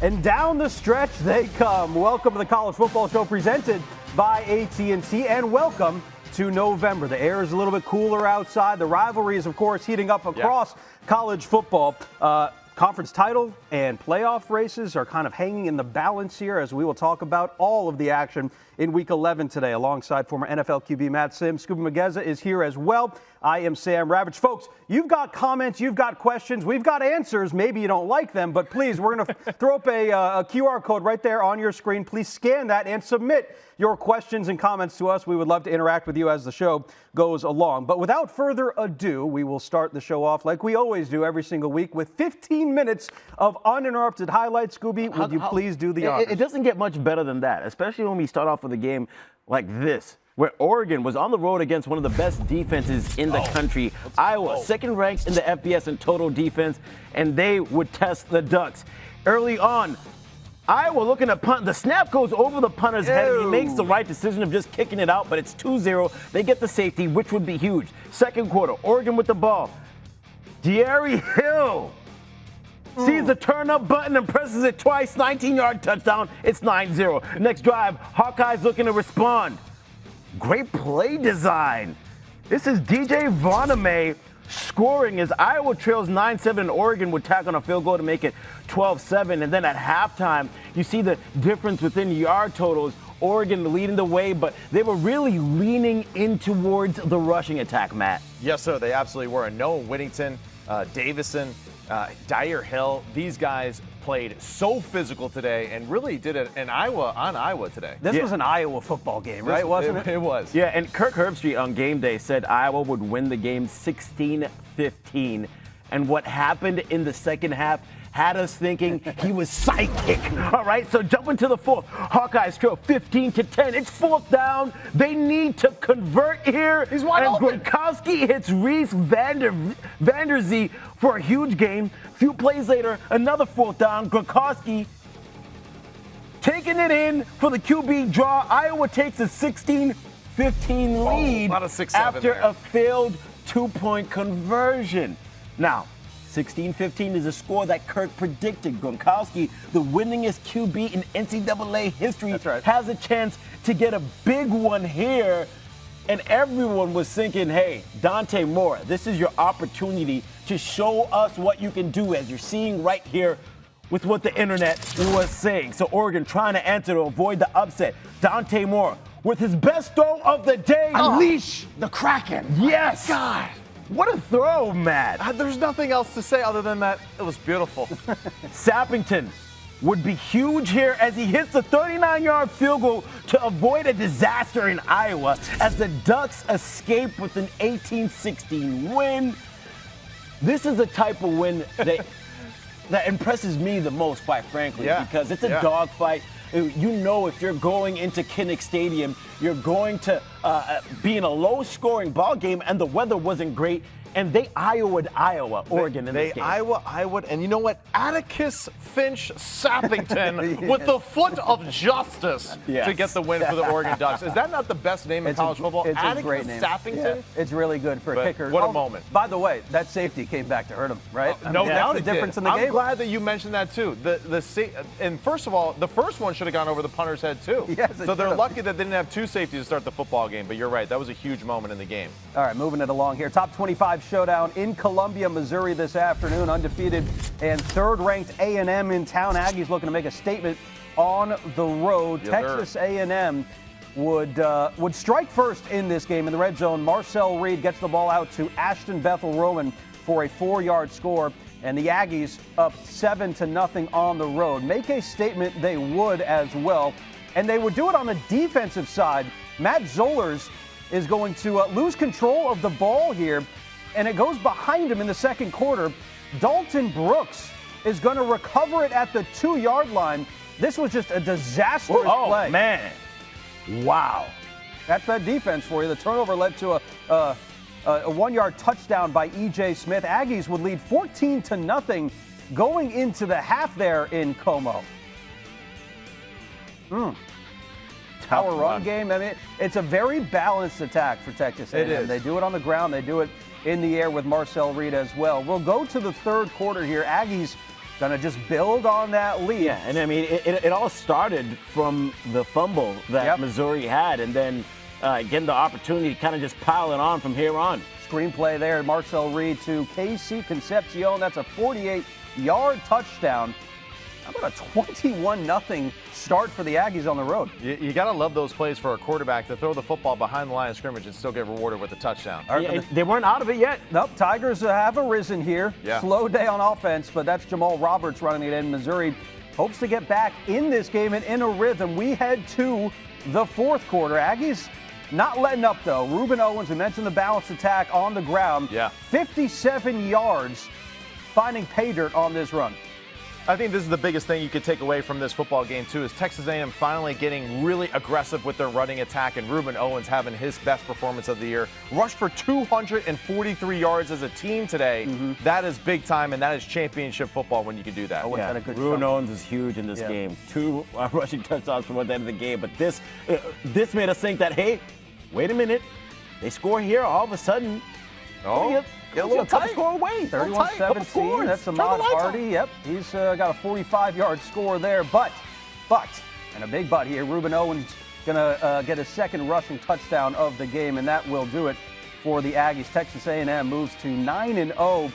And down the stretch they come. Welcome to the College Football Show presented by AT&T, and welcome to November. The air is a little bit cooler outside. The rivalry is, of course, heating up across college football. Conference title and playoff races are kind of hanging in the balance here, as we will talk about all of the action in Week 11 today, alongside former NFL QB Matt Sims. Skubie Mageza is here as well. I am Sam Ravech. Folks, you've got comments, you've got questions, we've got answers. Maybe you don't like them, but please, we're going to throw up a QR code right there on your screen. Please scan that and submit your questions and comments to us. We would love to interact with you as the show goes along. But without further ado, we will start the show off like we always do every single week with 15 minutes of uninterrupted highlights. Scooby, would you please do the honors? It doesn't get much better than that, especially when we start off with a game like this, where Oregon was on the road against one of the best defenses in the country. Iowa, second ranked in the FBS in total defense, and they would test the Ducks. Early on, Iowa looking to punt. The snap goes over the punter's head, and he makes the right decision of just kicking it out, but it's 2-0. They get the safety, which would be huge. Second quarter, Oregon with the ball. De'Ari Hill sees the turn-up button and presses it twice. 19-yard touchdown. It's 9-0. Next drive, Hawkeyes looking to respond. Great play design. This is DJ Voname scoring as Iowa trails 9-7, and Oregon would tack on a field goal to make it 12-7. And then at halftime, you see the difference within yard totals. Oregon leading the way, but they were really leaning in towards the rushing attack, Matt. Yes, sir, they absolutely were. And Noah Whittington, Davison, Dyer Hill, these guys played so physical today and really did it in Iowa today. This was an Iowa football game, right? Wasn't it? It was. Yeah, and Kirk Herbstreit on game day said Iowa would win the game 16-15. And what happened in the second half had us thinking he was psychic. All right, so jumping to the fourth. Hawkeyes trail 15-10. It's fourth down. They need to convert here. He's wide open. Gronkowski hits Reese Vanderzee for a huge gain. A few plays later, another fourth down. Gronkowski taking it in for the QB draw. Iowa takes a 16-15 lead after there. a failed two-point conversion. Now, 16-15 is a score that Kirk predicted. Gronkowski, the winningest QB in NCAA history, has a chance to get a big one here. And everyone was thinking, hey, Dante Moore, this is your opportunity to show us what you can do, as you're seeing right here with what the internet was saying. So Oregon trying to answer to avoid the upset. Dante Moore with his best throw of the day. Unleash the Kraken. Yes. God. What a throw, Matt. There's nothing else to say other than that it was beautiful. Sappington would be huge here as he hits the 39-yard field goal to avoid a disaster in Iowa as the Ducks escape with an 18-16 win. This is the type of win that impresses me the most, quite frankly, because it's a dogfight. You know, if you're going into Kinnick Stadium, you're going to be in a low-scoring ball game, and the weather wasn't great. And they Oregon in this game. Iowa, and you know what? Atticus Finch Sappington with the foot of justice to get the win for the Oregon Ducks. Is that not the best name in college football? It's Atticus a great name. Sappington? Yeah, it's really good for a kicker. What a moment. By the way, that safety came back to hurt him, right? That's the difference in the game. I'm glad that you mentioned that, too. And first of all, the first one should have gone over the punter's head, too. Yes, so they're lucky that they didn't have two safeties to start the football game. But you're right. That was a huge moment in the game. All right, moving it along here. Top 25 showdown in Columbia, Missouri this afternoon. Undefeated and third-ranked A&M in town. Aggies looking to make a statement on the road. Yes, Texas A&M would strike first in this game in the red zone. Marcel Reed gets the ball out to Ashton Bethel-Roman for a 4-yard score. And the Aggies up 7-0 on the road. Make a statement they would as well. And they would do it on the defensive side. Matt Zollers is going to lose control of the ball here, and it goes behind him in the second quarter. Dalton Brooks is going to recover it at the 2-yard line. This was just a disastrous play. Oh, man. Wow. That's that defense for you. The turnover led to a 1-yard touchdown by E.J. Smith. Aggies would lead 14-0 going into the half there in Como. Power run game. I mean, it's a very balanced attack for Texas A&M. It is. They do it on the ground. They do it in the air with Marcel Reed as well. We'll go to the third quarter here. Aggies going to just build on that lead. Yeah, and I mean, it all started from the fumble that Missouri had, and then getting the opportunity to kind of just pile it on from here on. Screenplay there, Marcel Reed to Casey Concepcion. That's a 48-yard touchdown. How about a 21-0 start for the Aggies on the road? You got to love those plays for a quarterback to throw the football behind the line of scrimmage and still get rewarded with a touchdown. Yeah, they weren't out of it yet. Nope, Tigers have arisen here. Yeah. Slow day on offense, but that's Jamal Roberts running it in. Missouri hopes to get back in this game and in a rhythm. We head to the fourth quarter. Aggies not letting up, though. Ruben Owens, we mentioned the balanced attack on the ground. 57 yards, finding pay dirt on this run. I think this is the biggest thing you could take away from this football game, too, is Texas A&M finally getting really aggressive with their running attack, and Ruben Owens having his best performance of the year. Rushed for 243 yards as a team today. That is big time, and that is championship football when you can do that. Ruben Owens is huge in this game. 2 rushing touchdowns from the end of the game, but this made us think that, hey, wait a minute, they score here, all of a sudden, Get a little tight. Score away. 31-17. That's Ahmad Hardy. Yep, he's got a 45-yard score there. But, and a big but here, Ruben Owens going to get a second rushing touchdown of the game, and that will do it for the Aggies. Texas A&M moves to 9-0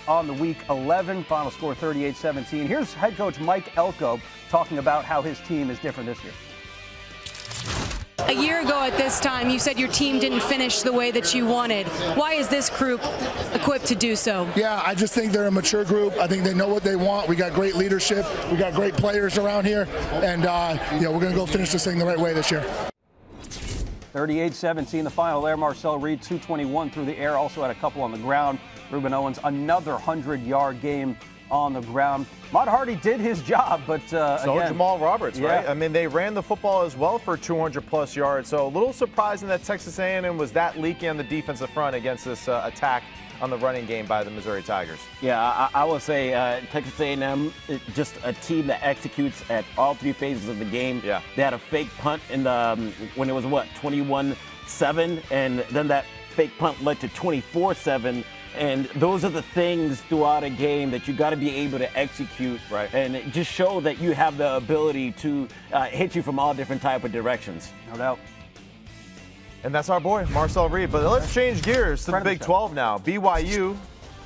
on the week 11. Final score 38-17. Here's head coach Mike Elko talking about how his team is different this year. A year ago at this time, you said your team didn't finish the way that you wanted. Why is this group equipped to do so? Yeah, I just think they're a mature group. I think they know what they want. We got great leadership. We got great players around here. And, we're going to go finish this thing the right way this year. 38-17, the final there. Marcel Reed, 221 through the air, also had a couple on the ground. Ruben Owens, another 100-yard game on the ground. Ahmad Hardy did his job, but so again, Jamal Roberts, right? I mean, they ran the football as well for 200-plus yards. So a little surprising that Texas A&M was that leaky on the defensive front against this attack on the running game by the Missouri Tigers. Yeah, I will say Texas A&M is just a team that executes at all 3 phases of the game. Yeah. They had a fake punt in the when it was 21-7, and then that fake punt led to 24-7. And those are the things throughout a game that you got to be able to execute, right? And just show that you have the ability to hit you from all different type of directions. No doubt. And that's our boy, Marcel Reed. But let's change gears to the Big 12 now. BYU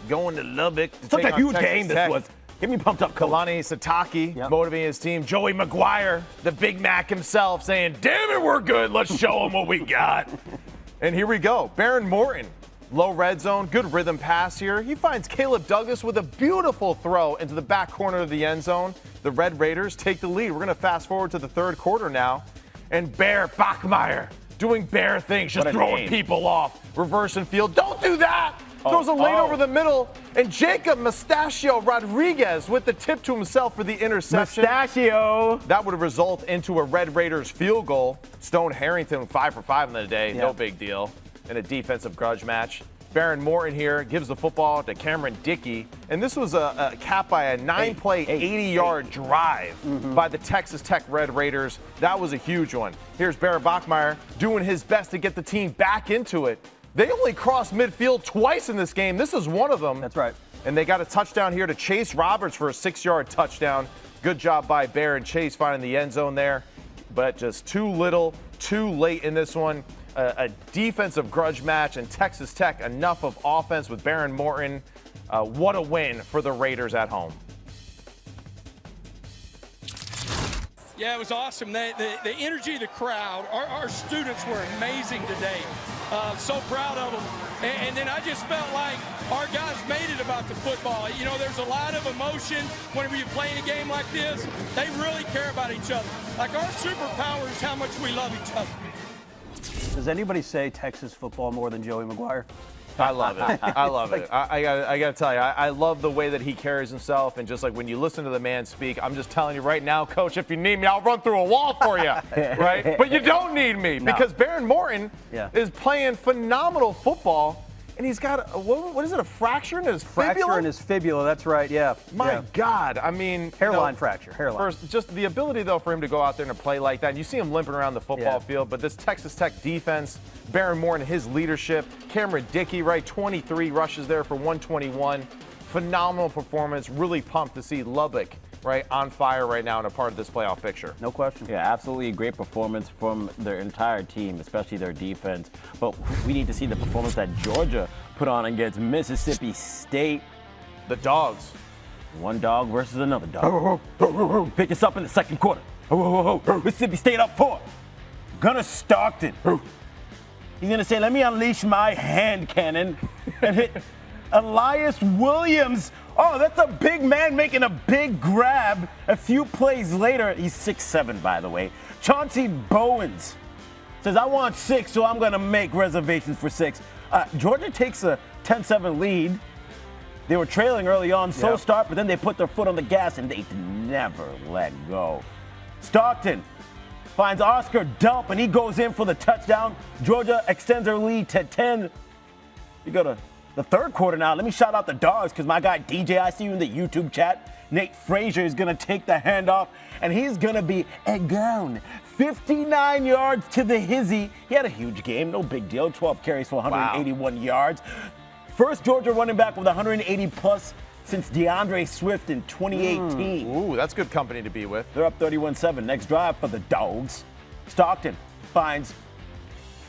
going to Lubbock to Such take a on huge Texas game Tech. this was. Get me pumped up, Coach. Kalani Sitake motivating his team. Joey McGuire, the Big Mac himself, saying, damn it, we're good. Let's show them what we got. And here we go. Baron Morton. Low red zone, good rhythm pass here. He finds Caleb Douglas with a beautiful throw into the back corner of the end zone. The Red Raiders take the lead. We're going to fast forward to the third quarter now. And Bear Bachmeier doing Bear things, just throwing people off. Reverse and field. Don't do that! Throws a lane over the middle. And Jacob Mustachio Rodriguez with the tip to himself for the interception. Mustachio! That would result into a Red Raiders field goal. Stone Harrington 5 for 5 in the day. No big deal. In a defensive grudge match. Baron Morton here gives the football to Cameron Dickey. And this was a cap by a 9-play, 80-yard drive by the Texas Tech Red Raiders. That was a huge one. Here's Bear Bachmeier doing his best to get the team back into it. They only crossed midfield twice in this game. This is one of them. That's right. And they got a touchdown here to Chase Roberts for a 6-yard touchdown. Good job by Bear and Chase finding the end zone there. But just too little, too late in this one. A defensive grudge match, and Texas Tech enough of offense with Baron Morton. What a win for the Raiders at home. Yeah, it was awesome. The energy of the crowd, our students were amazing today. So proud of them. And then I just felt like our guys made it about the football. You know, there's a lot of emotion whenever you play a game like this. They really care about each other. Like, our superpower is how much we love each other. Does anybody say Texas football more than Joey McGuire? I love it. I love it. I got to tell you, I love the way that he carries himself. And just like when you listen to the man speak, I'm just telling you right now, Coach, if you need me, I'll run through a wall for you. Right? But you don't need me because Baron Morton is playing phenomenal football. And he's got, what is it, a fracture in his fibula? Fracture in his fibula, that's right, yeah. My God, I mean. Hairline fracture, hairline. First, just the ability, though, for him to go out there and play like that. And you see him limping around the football field, but this Texas Tech defense, Baron Morton, his leadership, Cameron Dickey, right, 23 rushes there for 121. phenomenal performance. Really pumped to see Lubbock, right, on fire right now and a part of this playoff picture. No question. Yeah, absolutely a great performance from their entire team, especially their defense. But we need to see the performance that Georgia put on against Mississippi State. The Dogs. One dog versus another dog. Pick us up in the second quarter. Mississippi State up 4. Gunnar Stockton. He's going to say, let me unleash my hand cannon and hit Elias Williams. Oh, that's a big man making a big grab. A few plays later, he's 6'7", by the way. Chauncey Bowens says, I want 6, so I'm going to make reservations for 6. Georgia takes a 10-7 lead. They were trailing early on, slow start, but then they put their foot on the gas, and they never let go. Stockton finds Oscar Delp, and he goes in for the touchdown. Georgia extends their lead to 10. You go to the third quarter now. Let me shout out the Dogs, because my guy DJ, I see you in the YouTube chat. Nate Frazier is going to take the handoff, and he's going to be gone. 59 yards to the hizzy. He had a huge game, no big deal. 12 carries for 181 yards. First Georgia running back with 180-plus since DeAndre Swift in 2018. Ooh, that's good company to be with. They're up 31-7. Next drive for the Dogs. Stockton finds,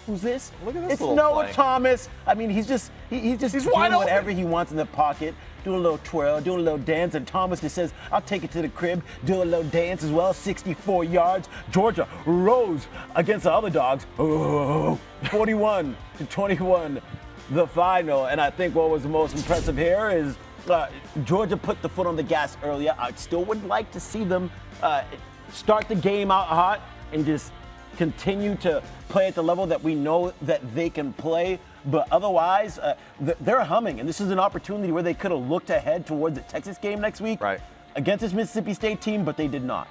who's this? Look at this It's little Noah play. Thomas. I mean, he's just wide doing whatever open. he wants in the pocket, doing a little twirl, doing a little dance, and Thomas just says, I'll take it to the crib, do a little dance as well. 64 yards. Georgia rose against the other Dogs. 41-21. The final, and I think what was the most impressive here is Georgia put the foot on the gas earlier. I still would like to see them start the game out hot and just continue to play at the level that we know that they can play. But otherwise, they're humming, and this is an opportunity where they could have looked ahead towards the Texas game next week against this Mississippi State team, but they did not.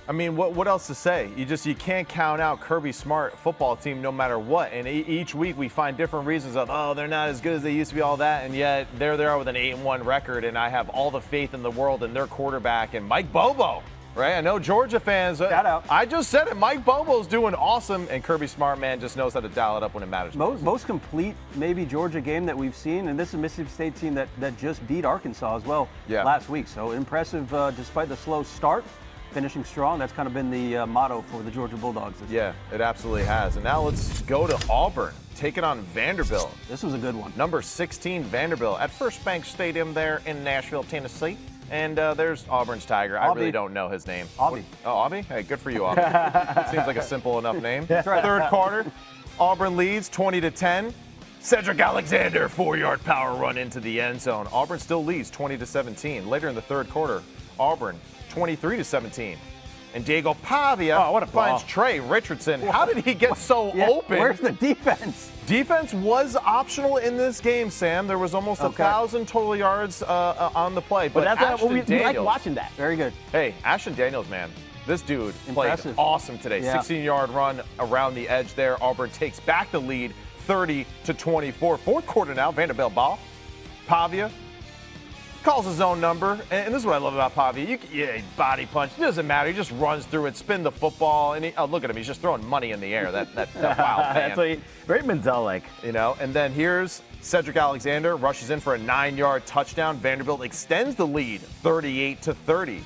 I mean, what else to say? You can't count out Kirby Smart football team no matter what. And each week we find different reasons of, oh, they're not as good as they used to be, all that. And yet they're there with an 8-1 record. And I have all the faith in the world in their quarterback and Mike Bobo, right? I know Georgia fans. Shout out. I just said it. Mike Bobo's doing awesome. And Kirby Smart, man, just knows how to dial it up when it matters. Most complete, maybe, Georgia game that we've seen. And this is a Mississippi State team that just beat Arkansas as well last week. So impressive despite the slow start. Finishing strong, that's kind of been the motto for the Georgia Bulldogs this year. Yeah, it absolutely has. And now let's go to Auburn, taking on Vanderbilt. This was a good one. Number 16, Vanderbilt, at First Bank Stadium there in Nashville, Tennessee. And there's Auburn's Tiger. I really don't know his name. Aubie. Oh, Aubie? Hey, good for you, Aubie. Seems like a simple enough name. That's right. Third quarter, Auburn leads 20-10. Cedric Alexander, 4-yard power run into the end zone. Auburn still leads 20-17. Later in the third quarter, Auburn 23-17. And Diego Pavia finds Trey Richardson. How did he get so open? Where's the defense? Defense was optional in this game, Sam. There was almost 1,000 total yards on the play. But that's Ashton we Daniels, like watching that. Very good. Hey, Ashton Daniels, man. This dude played awesome today. Yeah. 16-yard run around the edge there. Auburn takes back the lead 30-24. Fourth quarter now, Vanderbilt ball. Pavia calls his own number, and this is what I love about Pavia. Body punch. It doesn't matter. He just runs through it, spin the football, and look at him. He's just throwing money in the air. That wild man. That's very Manziel-like. You know, and then here's Cedric Alexander, rushes in for a 9-yard touchdown. Vanderbilt extends the lead 38-30.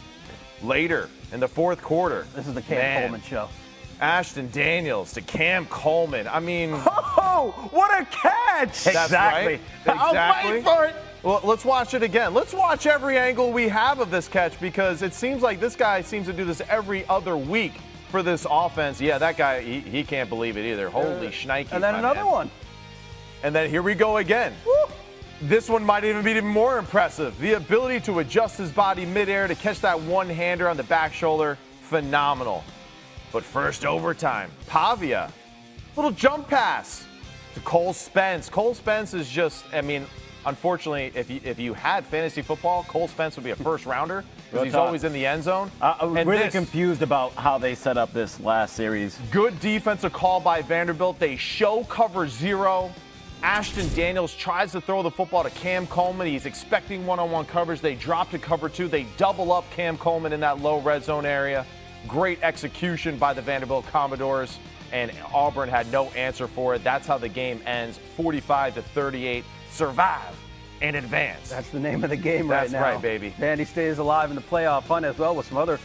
Later in the fourth quarter. This is the Cam Coleman show. Ashton Daniels to Cam Coleman. I mean, what a catch! That's Exactly. Right. I'll wait for it. Well, let's watch it again. Let's watch every angle we have of this catch, because it seems like this guy seems to do this every other week for this offense. Yeah, that guy, he can't believe it either. Holy shnikes. And then another one. And then here we go again. Woo. This one might even be even more impressive. The ability to adjust his body midair to catch that one-hander on the back shoulder, phenomenal. But first overtime, Pavia, little jump pass to Cole Spence. Cole Spence is just, I mean, unfortunately, if you had fantasy football, Cole Spence would be a first rounder because he's always in the end zone. I'm really confused about how they set up this last series. Good defensive call by Vanderbilt. They show cover 0. Ashton Daniels tries to throw the football to Cam Coleman. He's expecting one-on-one coverage. They drop to cover 2. They double up Cam Coleman in that low red zone area. Great execution by the Vanderbilt Commodores, and Auburn had no answer for it. That's how the game ends, 45-38. Survive and advance. That's the name of the game right now. That's right, baby. Vandy stays alive in the playoff hunt as well, with some other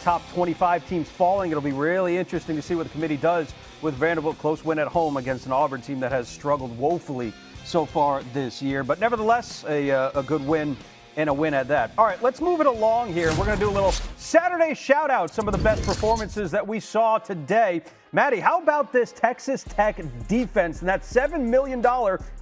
top 25 teams falling. It'll be really interesting to see what the committee does with Vanderbilt. Close win at home against an Auburn team that has struggled woefully so far this year. But nevertheless, a good win, and a win at that. All right, let's move it along here. We're going to do a little Saturday shout-out, some of the best performances that we saw today. Maddie, how about this Texas Tech defense and that $7 million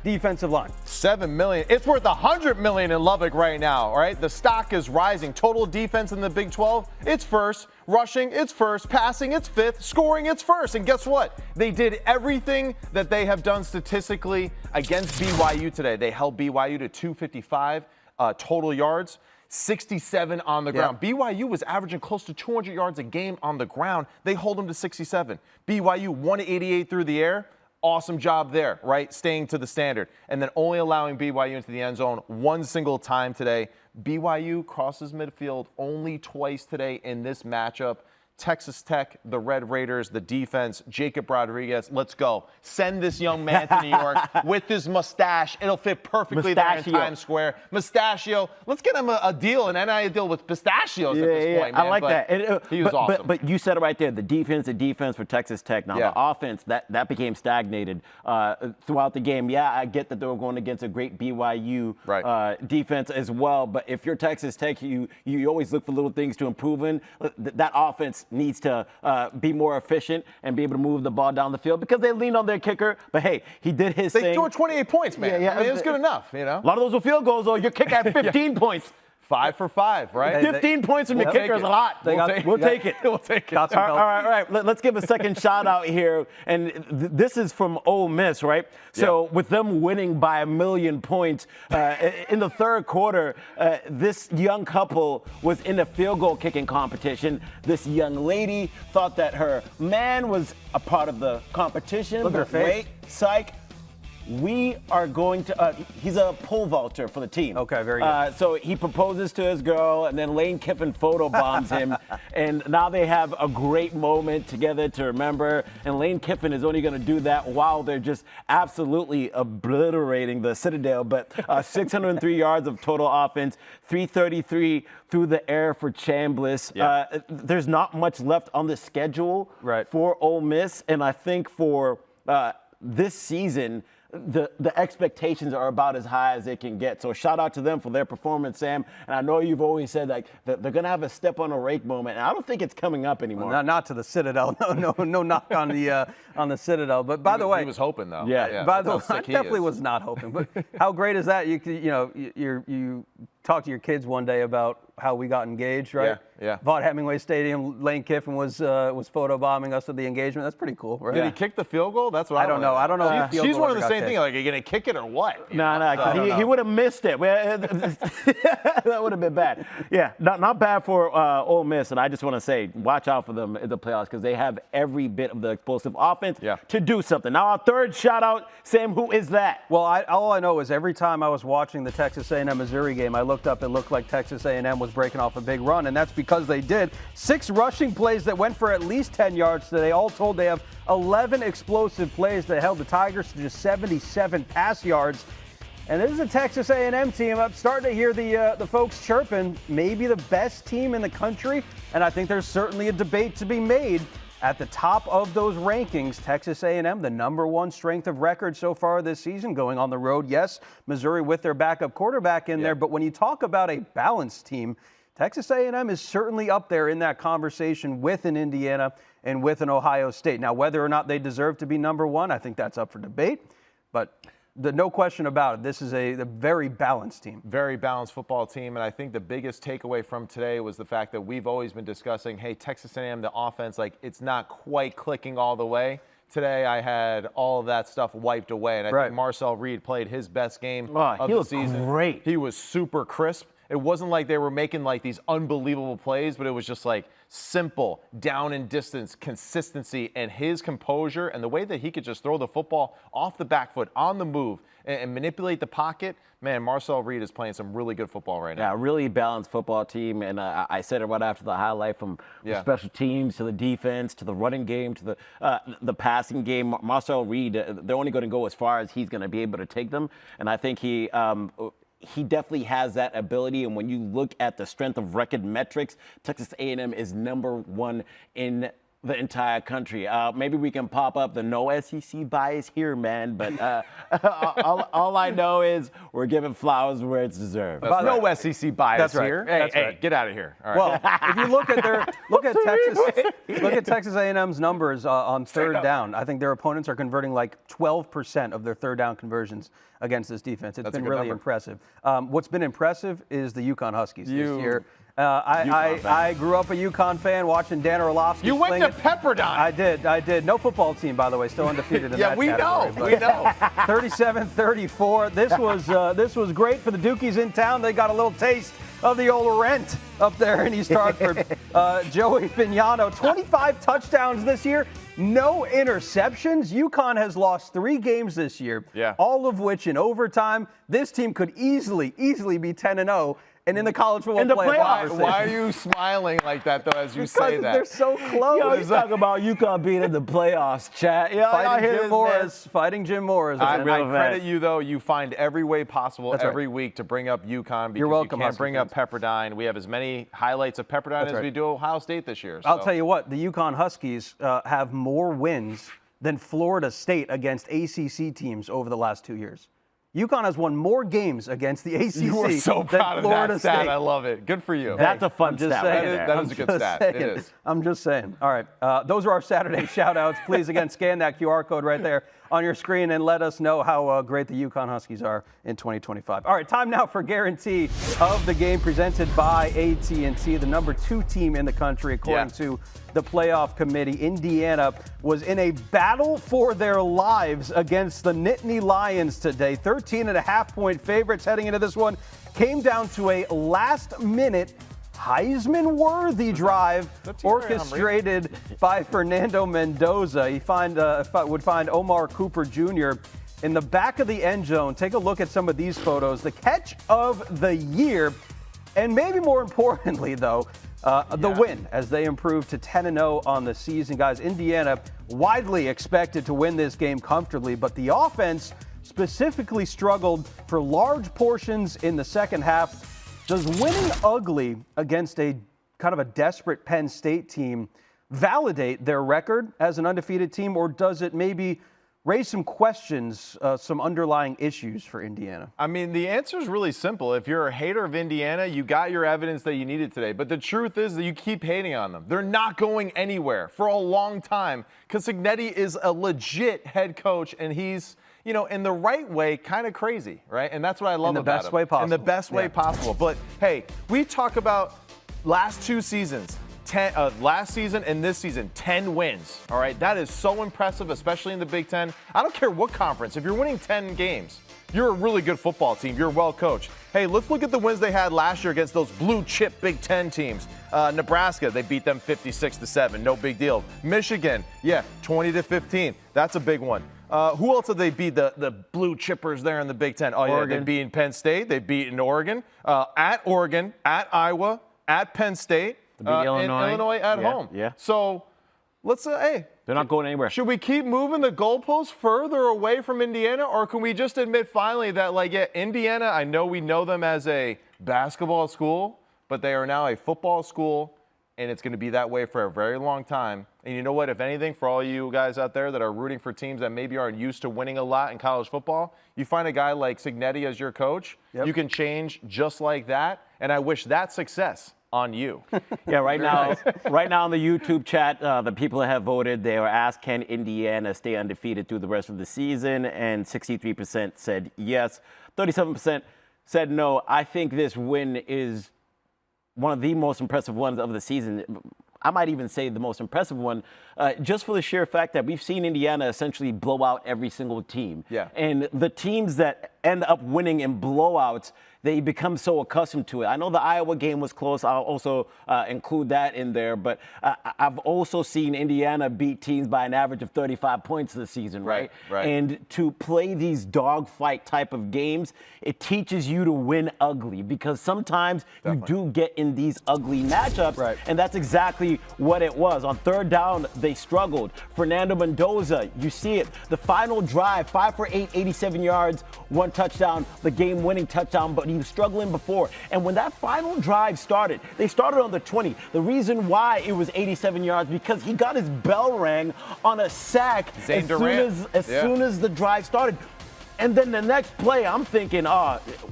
defensive line? $7 million. It's worth $100 million in Lubbock right now, all right? The stock is rising. Total defense in the Big 12, it's first. Rushing, it's first. Passing, it's fifth. Scoring, it's first. And guess what? They did everything that they have done statistically against BYU today. They held BYU to 255 total yards. 67 on the ground. BYU was averaging close to 200 yards a game on the ground. They hold them to 67. BYU 188 through the air. Awesome job there, right? Staying to the standard. And then only allowing BYU into the end zone one single time today. BYU crosses midfield only twice today in this matchup. Texas Tech, the Red Raiders, the defense, Jacob Rodriguez, let's go. Send this young man to New York with his mustache. It'll fit perfectly there in Times Square. Mustachio. Let's get him a deal, an NIL deal with pistachios at this point, man. I like that. He was awesome. But you said it right there, the defense for Texas Tech. Now, the offense, that became stagnated throughout the game. Yeah, I get that they were going against a great BYU defense as well, but if you're Texas Tech, you always look for little things to improve in. That offense needs to be more efficient and be able to move the ball down the field because they leaned on their kicker. But hey, he did his thing. They scored 28 points, man. I mean, it was good enough, you know. A lot of those were field goals, though. Your kicker had 15 points. 5 for 5, right? 15 points from the kicker is a lot. We'll take it. We'll take it. All right. Let's give a second shout out here. And this is from Ole Miss, right? So with them winning by 1 million points in the third quarter, this young couple was in a field goal kicking competition. This young lady thought that her man was a part of the competition. Look at her face. Wait, psych. We are going to, he's a pole vaulter for the team. Okay, very good. So he proposes to his girl, and then Lane Kiffin photobombs him. And now they have a great moment together to remember. And Lane Kiffin is only going to do that while they're just absolutely obliterating the Citadel. But 603 yards of total offense, 333 through the air for Chambliss. There's not much left on the schedule for Ole Miss. And I think for this season, the expectations are about as high as they can get. So shout out to them for their performance, Sam. And I know you've always said like that they're going to have a step on a rake moment. And I don't think it's coming up anymore. Well, not to the Citadel. No knock on the Citadel. But by the way, he was hoping though. Yeah. By the way, I definitely was not hoping. But how great is that? You talk to your kids one day about how we got engaged, right? Yeah. Vaught Hemingway Stadium. Lane Kiffin was photobombing us at the engagement. That's pretty cool, right? Did he kick the field goal? That's what I don't know. I don't know. She's one of the same thing. Like, are you going to kick it or what? No. He would have missed it. That would have been bad. Yeah, not bad for Ole Miss. And I just want to say, watch out for them in the playoffs because they have every bit of the explosive offense to do something. Now, our third shout out, Sam, who is that? Well, all I know is every time I was watching the Texas A&M Missouri game, I looked up and looked like Texas A&M was breaking off a big run, and that's because they did. 6 rushing plays that went for at least 10 yards today. All told, they have 11 explosive plays that held the Tigers to just 77 pass yards. And this is a Texas A&M team. I'm starting to hear the folks chirping, maybe the best team in the country, and I think there's certainly a debate to be made. At the top of those rankings, Texas A&M, the #1 strength of record so far this season, going on the road. Yes, Missouri with their backup quarterback in there, but when you talk about a balanced team, Texas A&M is certainly up there in that conversation with an Indiana and with an Ohio State. Now, whether or not they deserve to be #1, I think that's up for debate, but no question about it, this is a very balanced team. Very balanced football team, and I think the biggest takeaway from today was the fact that we've always been discussing, hey, Texas A&M, the offense, like it's not quite clicking all the way. Today I had all of that stuff wiped away, and I think Marcel Reed played his best game of the season. Great. He was super crisp. It wasn't like they were making like these unbelievable plays, but it was just like simple, down and distance, consistency, and his composure and the way that he could just throw the football off the back foot, on the move, and manipulate the pocket. Man, Marcel Reed is playing some really good football right now. Yeah, really balanced football team, and I said it right after the highlight from special teams to the defense to the running game to the passing game. Marcel Reed, they're only going to go as far as he's going to be able to take them, and I think he definitely has that ability. And when you look at the strength of record metrics, Texas A&M is #1 in the entire country. Maybe we can pop up the no SEC bias here, man. But all I know is we're giving flowers where it's deserved. There's no SEC bias here. Hey, get out of here. All right. Well, if you look at Texas A&M's numbers on third down, I think their opponents are converting like 12% of their third down conversions against this defense. It's been really impressive. What's been impressive is the UConn Huskies this year. I grew up a UConn fan watching Dan Orlovsky. You went to Pepperdine. I did. No football team, by the way, still undefeated in that category. We know. 37-34. This was great for the Dukies in town. They got a little taste of the old rent up there in East Hartford. Joey Fignano, 25 touchdowns this year, no interceptions. UConn has lost 3 games this year, all of which in overtime. This team could easily be 10-0. And in the college football playoffs. Why are you smiling like that, though, as you say that? They're so close. Yo, you talk about UConn being in the playoffs, chat. Fighting Jim Morris. I credit you, though. You find every way possible every week to bring up UConn because You're welcome, you can't bring up Pepperdine. We have as many highlights of Pepperdine as we do Ohio State this year. So. I'll tell you what, the UConn Huskies have more wins than Florida State against ACC teams over the last 2 years. UConn has won more games against the ACC You are so proud of Florida that stat. State. I love it. Good for you. That's a fun stat. That is a good stat. It is. I'm just saying. All right. Those are our Saturday shout-outs. Please, again, scan that QR code right there on your screen and let us know how great the UConn Huskies are in 2025. All right, time now for Guarantee of the Game presented by AT&T, the #2 team in the country, according to the playoff committee. Indiana was in a battle for their lives against the Nittany Lions today. 13.5-point favorites heading into this one. Came down to a last-minute Heisman-worthy drive orchestrated by Fernando Mendoza. He would find Omar Cooper Jr. in the back of the end zone. Take a look at some of these photos. The catch of the year, and maybe more importantly, though, the win as they improved to 10-0 on the season. Guys, Indiana widely expected to win this game comfortably, but the offense specifically struggled for large portions in the second half. Does winning ugly against a kind of a desperate Penn State team validate their record as an undefeated team, or does it maybe raise some questions, some underlying issues for Indiana? I mean, the answer is really simple. If you're a hater of Indiana, you got your evidence that you needed today. But the truth is that you keep hating on them. They're not going anywhere for a long time because Cignetti is a legit head coach, and he's, you know, in the right way, kind of crazy, right? And that's what I love about him. In the best way possible. In the best way possible. But, hey, we talk about last 2 seasons. Last season and this season, 10 wins. All right, that is so impressive, especially in the Big Ten. I don't care what conference. If you're winning 10 games, you're a really good football team. You're well coached. Hey, let's look at the wins they had last year against those blue chip Big Ten teams. Nebraska, they beat them 56-7. No big deal. Michigan, 20-15. That's a big one. Who else did they beat? The blue chippers there in the Big Ten. Oh, yeah, they beat Penn State. They beat Oregon. At Iowa, at Penn State. Illinois at home. Yeah. So let's hey. They're not going anywhere. Should we keep moving the goalposts further away from Indiana, or can we just admit finally that, Indiana, I know we know them as a basketball school, but they are now a football school, and it's going to be that way for a very long time. And you know what? If anything, for all you guys out there that are rooting for teams that maybe aren't used to winning a lot in college football, you find a guy like Cignetti as your coach, you can change just like that, and I wish that success on you. Yeah, right now on the YouTube chat, the people that have voted, they were asked, can Indiana stay undefeated through the rest of the season? And 63% said yes. 37% said no. I think this win is one of the most impressive ones of the season. I might even say the most impressive one, just for the sheer fact that we've seen Indiana essentially blow out every single team. Yeah. And the teams that end up winning in blowouts, they become so accustomed to it. I know the Iowa game was close. I'll also include that in there. But I've also seen Indiana beat teams by an average of 35 points this season, right? And to play these dogfight type of games, it teaches you to win ugly, because sometimes you do get in these ugly matchups. And that's exactly what it was. On third down, they struggled. Fernando Mendoza, you see it. The final drive, 5 for 8, 87 yards, 1 touchdown, the game-winning touchdown, but he was struggling before. And when that final drive started, they started on the 20. The reason why it was 87 yards, because he got his bell rang on a sack as soon as the drive started. And then the next play, I'm thinking,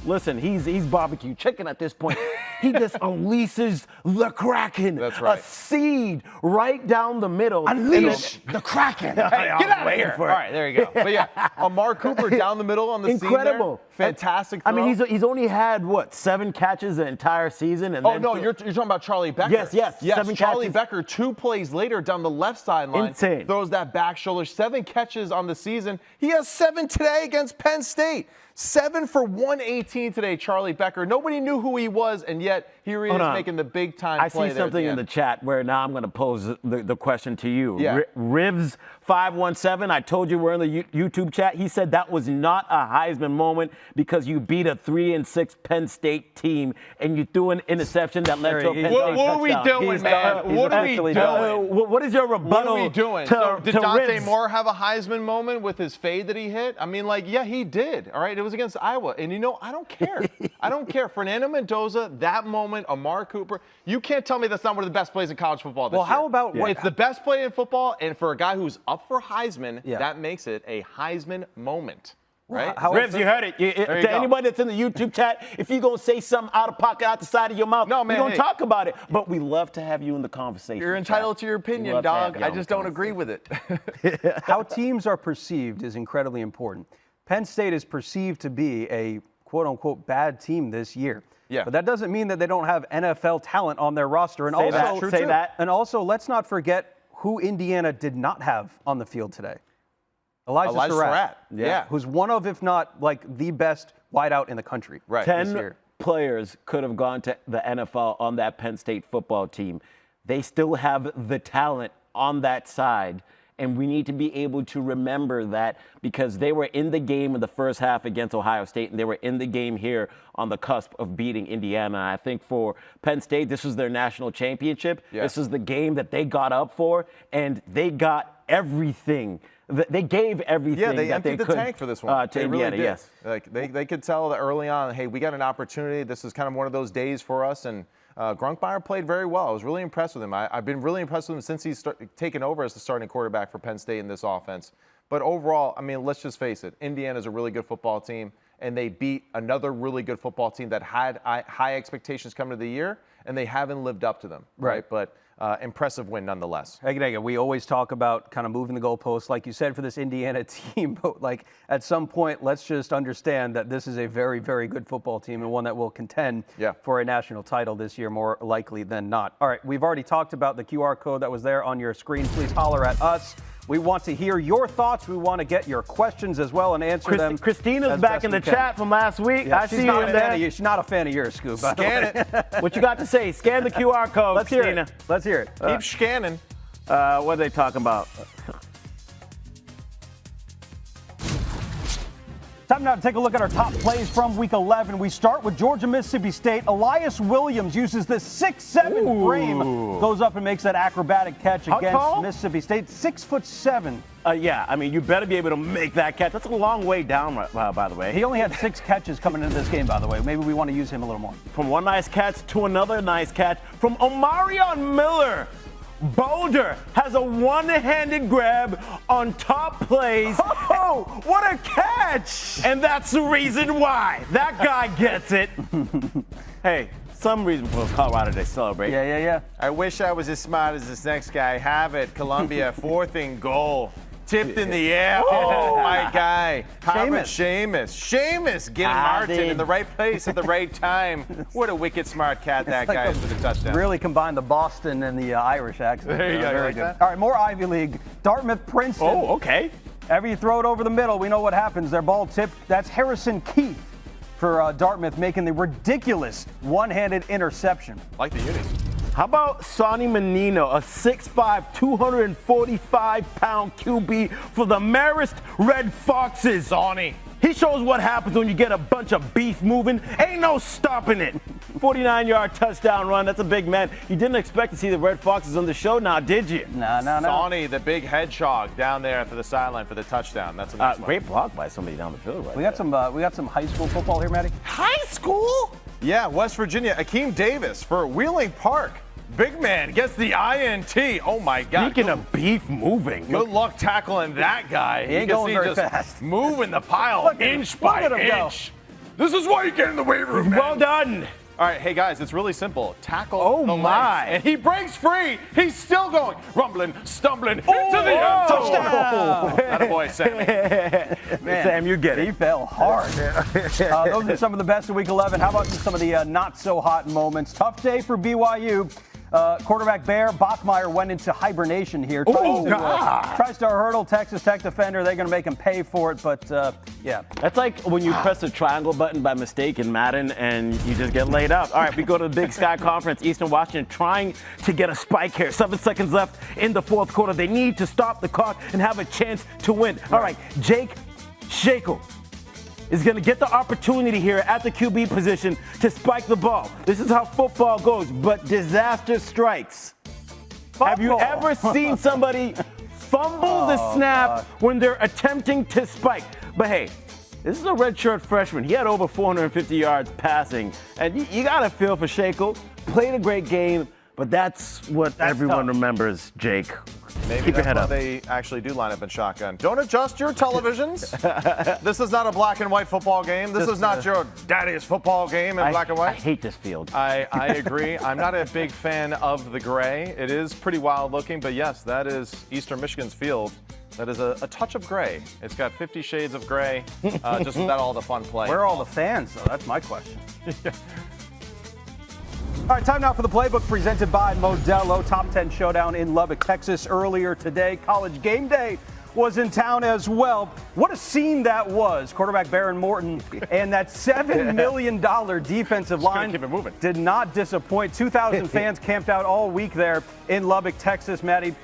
listen, he's barbecue chicken at this point. He just unleashes the Kraken. That's right. A seed right down the middle. Unleash the Kraken. Hey, get out of here. All right, there you go. But yeah, Amari Cooper down the middle on the Incredible. seam there. Fantastic throw. I mean, he's only had, 7 catches the entire season? And you're talking about Charlie Becker. Yes, 7 Charlie catches. Becker, 2 plays later down the left sideline. Insane. Throws that back shoulder, 7 catches on the season. He has 7 today against Penn State. 7 for 118 today, Charlie Becker. Nobody knew who he was, and yet here he is making the big-time play. I see something in the chat where now I'm going to pose the question to you. Yeah. Rivs517, I told you we're in the YouTube chat. He said that was not a Heisman moment because you beat a 3-6 Penn State team and you threw an interception that led to a Penn State touchdown. What are we doing, man? What are we doing? What is your rebuttal? What are we doing? Did Dante Moore have a Heisman moment with his fade that he hit? I mean, yeah, he did. All right, it was against Iowa. And I don't care. I don't care. Fernando Mendoza, that moment, Amari Cooper, you can't tell me that's not one of the best plays in college football this year. Well, how about what? It's the best play in football, and for a guy who's up for Heisman, that makes it a Heisman moment. Right? Rivs, you heard it. To anybody that's in the YouTube chat, if you're going to say something out of pocket, out the side of your mouth, we're going to talk about it. But we love to have you in the conversation. You're entitled to your opinion, dog. I just don't agree with it. How teams are perceived is incredibly important. Penn State is perceived to be a quote-unquote bad team this year. Yeah. But that doesn't mean that they don't have NFL talent on their roster. And And also, let's not forget who Indiana did not have on the field today. Elijah Surratt. Yeah. Who's one of, if not like the best wideout in the country. Right. 10 players could have gone to the NFL on that Penn State football team. They still have the talent on that side. And we need to be able to remember that because they were in the game in the first half against Ohio State, and they were in the game here on the cusp of beating Indiana. I think for Penn State, this was their national championship. Yeah. This is the game that they got up for, and they got everything. They gave everything. Yeah, they emptied the could, tank for this one. To Indiana, really yes. Like they could tell that early on, hey, we got an opportunity. This is kind of one of those days for us, and Grunkmeyer played very well. I was really impressed with him. I've been really impressed with him since he's taken over as the starting quarterback for Penn State in this offense. But overall, I mean, let's just face it. Indiana's a really good football team, and they beat another really good football team that had high expectations coming to the year, and they haven't lived up to them. Right. But impressive win nonetheless. Again, we always talk about kind of moving the goalposts, like you said, for this Indiana team. But like at some point, let's just understand that this is a very, very good football team and one that will contend for a national title this year, more likely than not. All right, we've already talked about the QR code that was there on your screen. Please holler at us. We want to hear your thoughts. We want to get your questions as well and answer them. Christina's back in the chat from last week. Yeah, I see you in there. She's not a fan of yours, Scoop. Scan it. What you got to say? Scan the QR code, Let's Christina. hear it. Let's hear it. Keep scanning. What are they talking about? Time now to take a look at our top plays from Week 11. We start with Georgia, Mississippi State. Elias Williams uses this 6'7" frame, goes up and makes that acrobatic catch against Mississippi State. 6'7". Yeah, I mean, you better be able to make that catch. That's a long way down, by the way. He only had 6 catches coming into this game, by the way. Maybe we want to use him a little more. From one nice catch to another nice catch. From Omarion Miller. Boulder has a one-handed grab on top plays. Oh, what a catch! And that's the reason why. That guy gets it. Hey, some reason for Colorado they celebrate. Yeah. I wish I was as smart as this next guy. Have it. Columbia, 4th and goal. Tipped in the air. Oh, my guy. Seamus getting Martin in the right place at the right time. What a wicked smart cat that guy is for the touchdown. Really combined the Boston and the Irish accent. There you go. Very good. All right, more Ivy League. Dartmouth, Princeton. Oh, okay. Ever you throw it over the middle, we know what happens. Their ball tipped. That's Harrison Keith for Dartmouth making the ridiculous one-handed interception. Like the unis. How about Sonny Menino, a 6'5", 245-pound QB for the Marist Red Foxes? Sonny. He shows what happens when you get a bunch of beef moving. Ain't no stopping it. 49-yard touchdown run. That's a big man. You didn't expect to see the Red Foxes on the show now, did you? No. Sawney, the big hedgehog, down there for the sideline for the touchdown. That's a nice one. Great block by somebody down the field right We got some high school football here, Matty. High school? Yeah, West Virginia. Akeem Davis for Wheeling Park. Big man gets the INT. Oh, my God. Speaking of beef moving. Good luck tackling that guy. He ain't going very fast. Moving the pile inch by inch. This is why you get in the weight room, man. Well done. All right, hey, guys, it's really simple. Tackle the my. legs. And he breaks free. He's still going. Rumbling, stumbling, into the end. Touchdown. Attaboy, Sammy. Man, Sam, you get it. He fell hard. Those are some of the best of Week 11. How about some of the not-so-hot moments? Tough day for BYU. Quarterback Bear Bachmeier went into hibernation here. Tries to hurdle Texas Tech defender. They're going to make him pay for it, but yeah. That's like when you press the triangle button by mistake in Madden and you just get laid out. All right, we go to the Big Sky Conference. Eastern Washington trying to get a spike here. 7 seconds left in the fourth quarter. They need to stop the clock and have a chance to win. All right, Jake Shackle is going to get the opportunity here at the QB position to spike the ball. This is how football goes, but disaster strikes. Have you ever seen somebody fumble the snap when they're attempting to spike? But hey, this is a redshirt freshman. He had over 450 yards passing, and you got to feel for Shackle. Played a great game, but that's what everyone remembers, Jake. Maybe Keep your that's head why up. they actually do line up in shotgun. Don't adjust your televisions. This is not a black and white football game. This is not your daddy's football game in black and white. I hate this field. I agree. I'm not a big fan of the gray. It is pretty wild looking, but yes, that is Eastern Michigan's field. That is a touch of gray. It's got 50 shades of gray, just without all the fun play. Where are all the fans, though? That's my question. All right, time now for the playbook presented by Modelo. Top 10 showdown in Lubbock, Texas earlier today. College game day was in town as well. What a scene that was. Quarterback Baron Morton and that $7 million defensive line keep it moving. did not disappoint. 2,000 fans camped out all week there in Lubbock, Texas, Matty.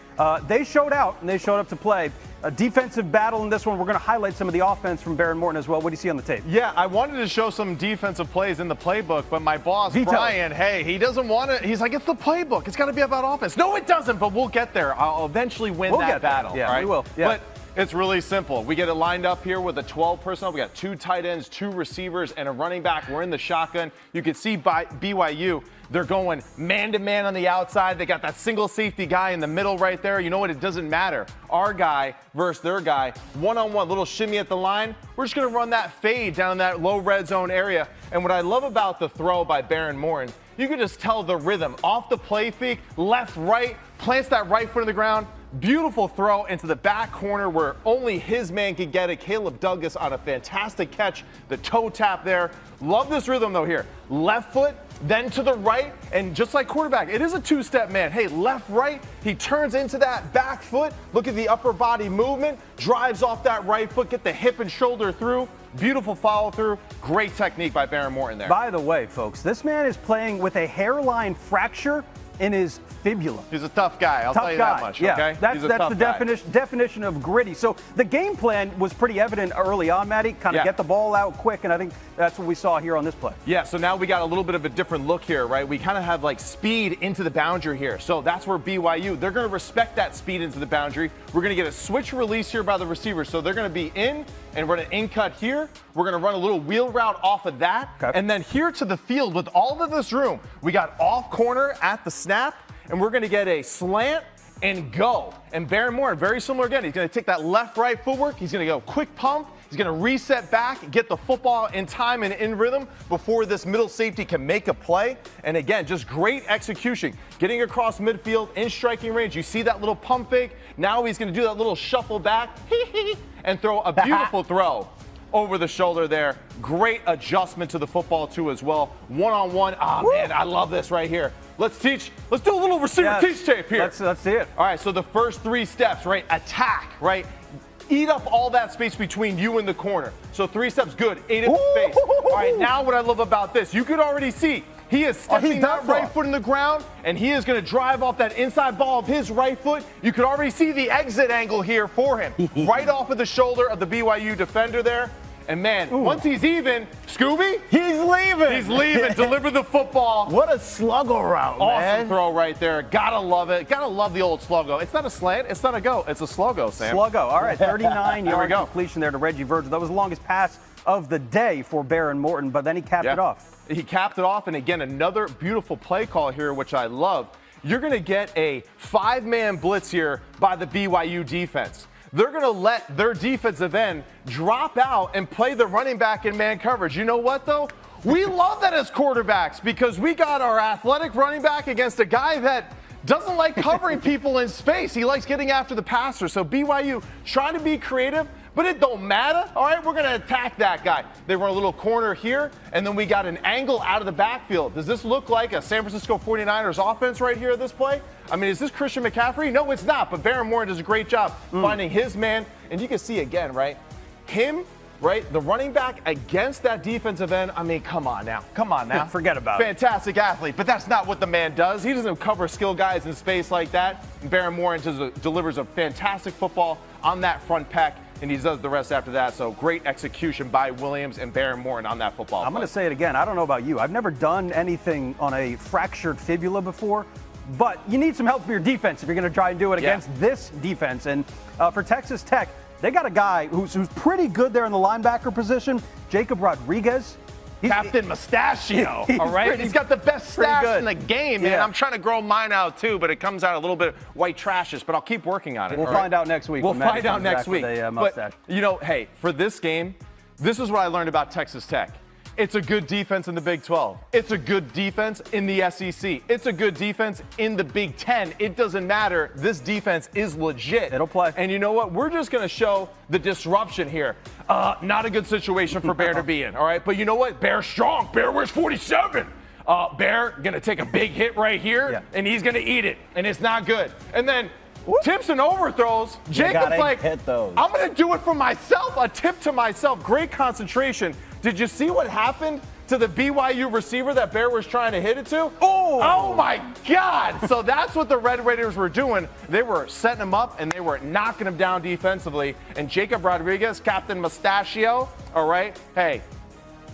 They showed out, and they showed up to play. A defensive battle in this one. We're going to highlight some of the offense from Baron Morton as well. What do you see on the tape? Yeah, I wanted to show some defensive plays in the playbook, but my boss, Brian, he doesn't want to. He's like, it's the playbook. It's got to be about offense. No, it doesn't, but we'll get there. I'll eventually win that battle. Yeah, right? we will. Yeah. But it's really simple. We get it lined up here with a 12 personnel. We got 2 tight ends, 2 receivers, and a running back. We're in the shotgun. You can see by BYU, they're going man-to-man on the outside. They got that single safety guy in the middle right there. You know what? It doesn't matter. Our guy versus their guy, one-on-one, little shimmy at the line. We're just going to run that fade down in that low red zone area. And what I love about the throw by Baron Morton, you can just tell the rhythm. Off the play fake, left, right, plants that right foot in the ground. Beautiful throw into the back corner where only his man could get it. Caleb Douglas on a fantastic catch. The toe tap there. Love this rhythm, though, here. Left foot, then to the right, and just like quarterback, it is a 2-step man. Hey, left, right, he turns into that back foot. Look at the upper body movement. Drives off that right foot, get the hip and shoulder through. Beautiful follow through. Great technique by Baron Morton there. By the way, folks, this man is playing with a hairline fracture in his fibula. He's a tough guy, I'll tell you that much, yeah, okay? That's the definition of gritty. So the game plan was pretty evident early on, Matty. Kind of get the ball out quick, and I think that's what we saw here on this play. Yeah, so now we got a little bit of a different look here, right? We kind of have like speed into the boundary here. So that's where BYU, they're going to respect that speed into the boundary. We're going to get a switch release here by the receiver. So they're going to be in and run an in cut here. We're going to run a little wheel route off of that. Okay. And then here to the field with all of this room, we got off corner at the snap, and we're going to get a slant and go. And Baron Morton, very similar again. He's going to take that left-right footwork. He's going to go quick pump. He's going to reset back, get the football in time and in rhythm before this middle safety can make a play. And again, just great execution. Getting across midfield in striking range. You see that little pump fake. Now he's going to do that little shuffle back and throw a beautiful throw over the shoulder there. Great adjustment to the football too as well. One-on-one. Man, I love this right here. Let's do a little receiver teach tape here. Let's see it. All right, so the first 3 steps, right? Attack, right? Eat up all that space between you and the corner. So 3 steps, good. Ate up the space. All right, now what I love about this, you could already see he is stepping that right foot in the ground, and he is going to drive off that inside ball of his right foot. You could already see the exit angle here for him. Right off of the shoulder of the BYU defender there. And man, once he's even, Skubie, He's leaving. he's leaving. Deliver the football. What a sluggo route, Awesome man. throw right there. Gotta love it. Gotta love the old sluggo. It's not a slant. It's not a go. It's a sluggo, Sam. Sluggo. All right, 39-yard go. completion there to Reggie Virgil. That was the longest pass of the day for Baron Morton, but then he capped it off. He capped it off, and again, another beautiful play call here, which I love. You're going to get a 5-man blitz here by the BYU defense. They're going to let their defensive end drop out and play the running back in man coverage. You know what, though? We love that as quarterbacks because we got our athletic running back against a guy that doesn't like covering people in space. He likes getting after the passer. So BYU trying to be creative, but it don't matter. All right, we're going to attack that guy. They run a little corner here, and then we got an angle out of the backfield. Does this look like a San Francisco 49ers offense right here at this play? I mean, is this Christian McCaffrey? No, it's not, but Baron Morton does a great job finding his man. And you can see again, right, him, right, the running back against that defensive end. I mean, come on now. Come on now. Forget about it. Fantastic athlete, but that's not what the man does. He doesn't cover skill guys in space like that. And Baron Morton delivers a fantastic football on that front pack, and he does the rest after that. So great execution by Williams and Baron Morton on that football. I'm going to say it again. I don't know about you. I've never done anything on a fractured fibula before, but you need some help for your defense if you're going to try and do it against this defense. And for Texas Tech, they got a guy who's pretty good there in the linebacker position, Jacob Rodriguez. Captain Mustachio, all right? He's got the best stash in the game, man. I'm trying to grow mine out, too, but it comes out a little bit white trashish, but I'll keep working on it. We'll find out next week. We'll find out next week. But, you know, hey, for this game, this is what I learned about Texas Tech. It's a good defense in the Big 12. It's a good defense in the SEC. It's a good defense in the Big 10. It doesn't matter. This defense is legit. It'll play. And you know what? We're just going to show the disruption here. Not a good situation for Bear to be in, all right? But you know what? Bear's strong. Bear wears 47. Bear going to take a big hit right here, and he's going to eat it, and it's not good. And then tips and overthrows. Jacob's like, I'm going to do it for myself. A tip to myself. Great concentration. Did you see what happened to the BYU receiver that Bear was trying to hit it to? Oh my God. So that's what the Red Raiders were doing. They were setting him up, and they were knocking him down defensively. And Jacob Rodriguez, Captain Mustachio, all right, hey,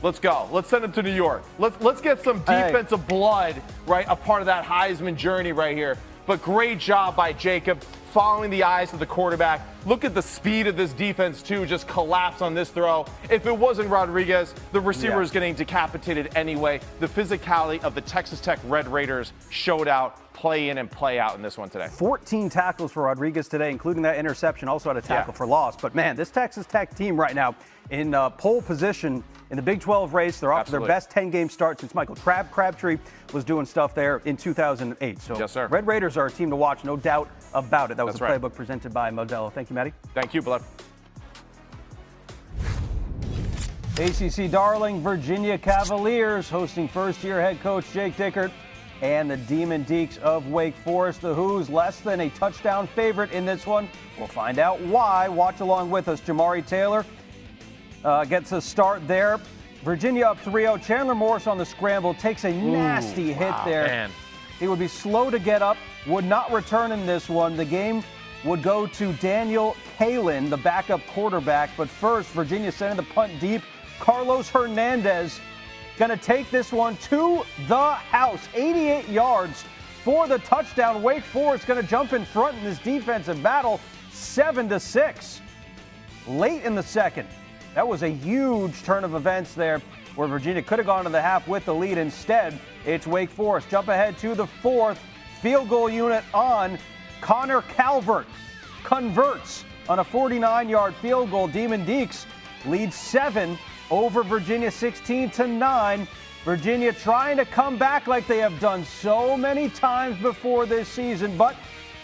let's go. Let's send him to New York. Let's get some defensive blood, right, a part of that Heisman journey right here. But great job by Jacob, following the eyes of the quarterback. Look at the speed of this defense, too, just collapse on this throw. If it wasn't Rodriguez, the receiver is getting decapitated anyway. The physicality of the Texas Tech Red Raiders showed out, play in and play out in this one today. 14 tackles for Rodriguez today, including that interception, also had a tackle for loss. But, man, this Texas Tech team right now in pole position in the Big 12 race. They're off to their best 10-game start since Michael Crabtree was doing stuff there in 2008. So Red Raiders are a team to watch, no doubt about it. That was the playbook presented by Modelo. Thank you, Matty. Thank you, Blood. ACC darling Virginia Cavaliers hosting first-year head coach Jake Dickert and the Demon Deacs of Wake Forest. The Hoos less than a touchdown favorite in this one. We'll find out why. Watch along with us. Jamari Taylor gets a start there. Virginia up 3-0. Chandler Morris on the scramble takes a nasty hit there. Man. He would be slow to get up, would not return in this one. The game would go to Daniel Kalin, the backup quarterback. But first, Virginia sending the punt deep. Carlos Hernandez going to take this one to the house. 88 yards for the touchdown. Wake Forest going to jump in front in this defensive battle, 7-6. Late in the second. That was a huge turn of events there where Virginia could have gone to the half with the lead. Instead, it's Wake Forest. Jump ahead to the fourth. Field goal unit on. Connor Calvert converts on a 49-yard field goal. Demon Deacs lead 7 over Virginia 16-9. Virginia trying to come back like they have done so many times before this season, but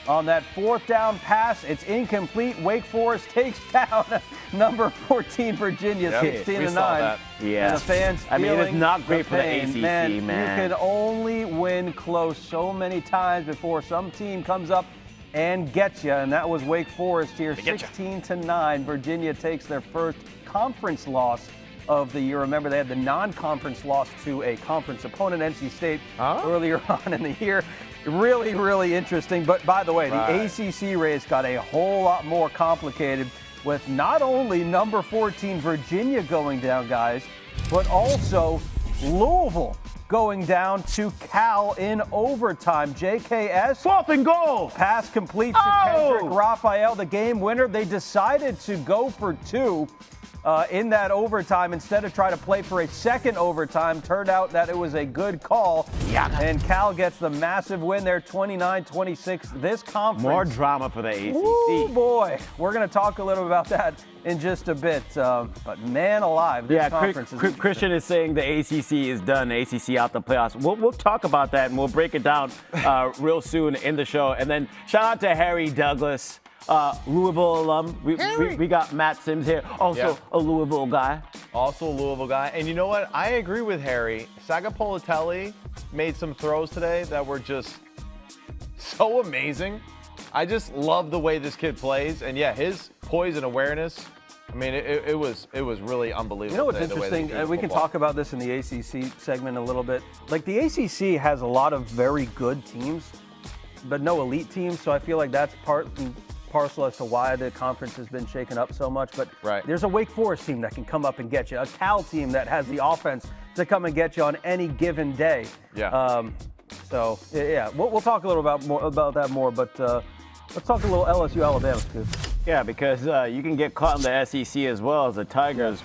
on that fourth down pass, it's incomplete. Wake Forest takes down number 14 Virginia, 16-9. Yeah, and the fans I mean, it's not great for the ACC, man. You can only win close so many times before some team comes up and gets you, and that was Wake Forest here, 16-9. Virginia takes their first conference loss of the year. Remember, they had the non-conference loss to a conference opponent, NC State, earlier on in the year. Really, really interesting. But by the way, the ACC race got a whole lot more complicated with not only number 14 Virginia going down, guys, but also Louisville going down to Cal in overtime. JKS. 4th and goal. Pass complete to Kendrick Raphael, the game winner. They decided to go for 2 in that overtime instead of try to play for a second overtime. Turned out that it was a good call. Yeah. And Cal gets the massive win there, 29-26. This conference. More drama for the ACC. Oh boy. We're going to talk a little about that in just a bit. But man alive, this conference is Christian is saying the ACC is done. The ACC out the playoffs. We'll talk about that and we'll break it down real soon in the show. And then shout out to Harry Douglas, Louisville alum. We got Matt Sims here, also a Louisville guy. Also a Louisville guy. And you know what? I agree with Harry. Sagapolitelli made some throws today that were just so amazing. I just love the way this kid plays. And yeah, his poise and awareness, I mean, it was really unbelievable. You know what's interesting? We can talk about this in the ACC segment a little bit. Like, the ACC has a lot of very good teams, but no elite teams. So I feel like that's part and parcel as to why the conference has been shaken up so much. But there's a Wake Forest team that can come up and get you, a Cal team that has the offense to come and get you on any given day. So we'll talk a little about that more. But let's talk a little LSU Alabama, Scoop. Yeah, because you can get caught in the SEC as well, as the Tigers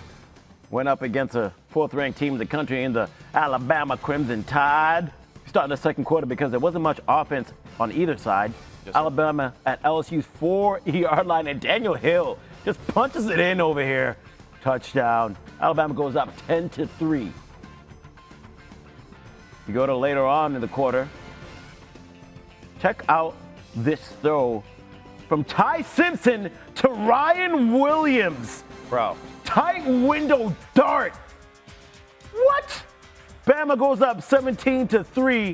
went up against a 4th-ranked team in the country in the Alabama Crimson Tide. Starting the second quarter because there wasn't much offense on either side. Alabama at LSU's 4-yard line, and Daniel Hill just punches it in over here. Touchdown. Alabama goes up 10-3. You go to later on in the quarter. Check out this throw from Ty Simpson to Ryan Williams. Bro. Tight window dart. What? Bama goes up 17-3.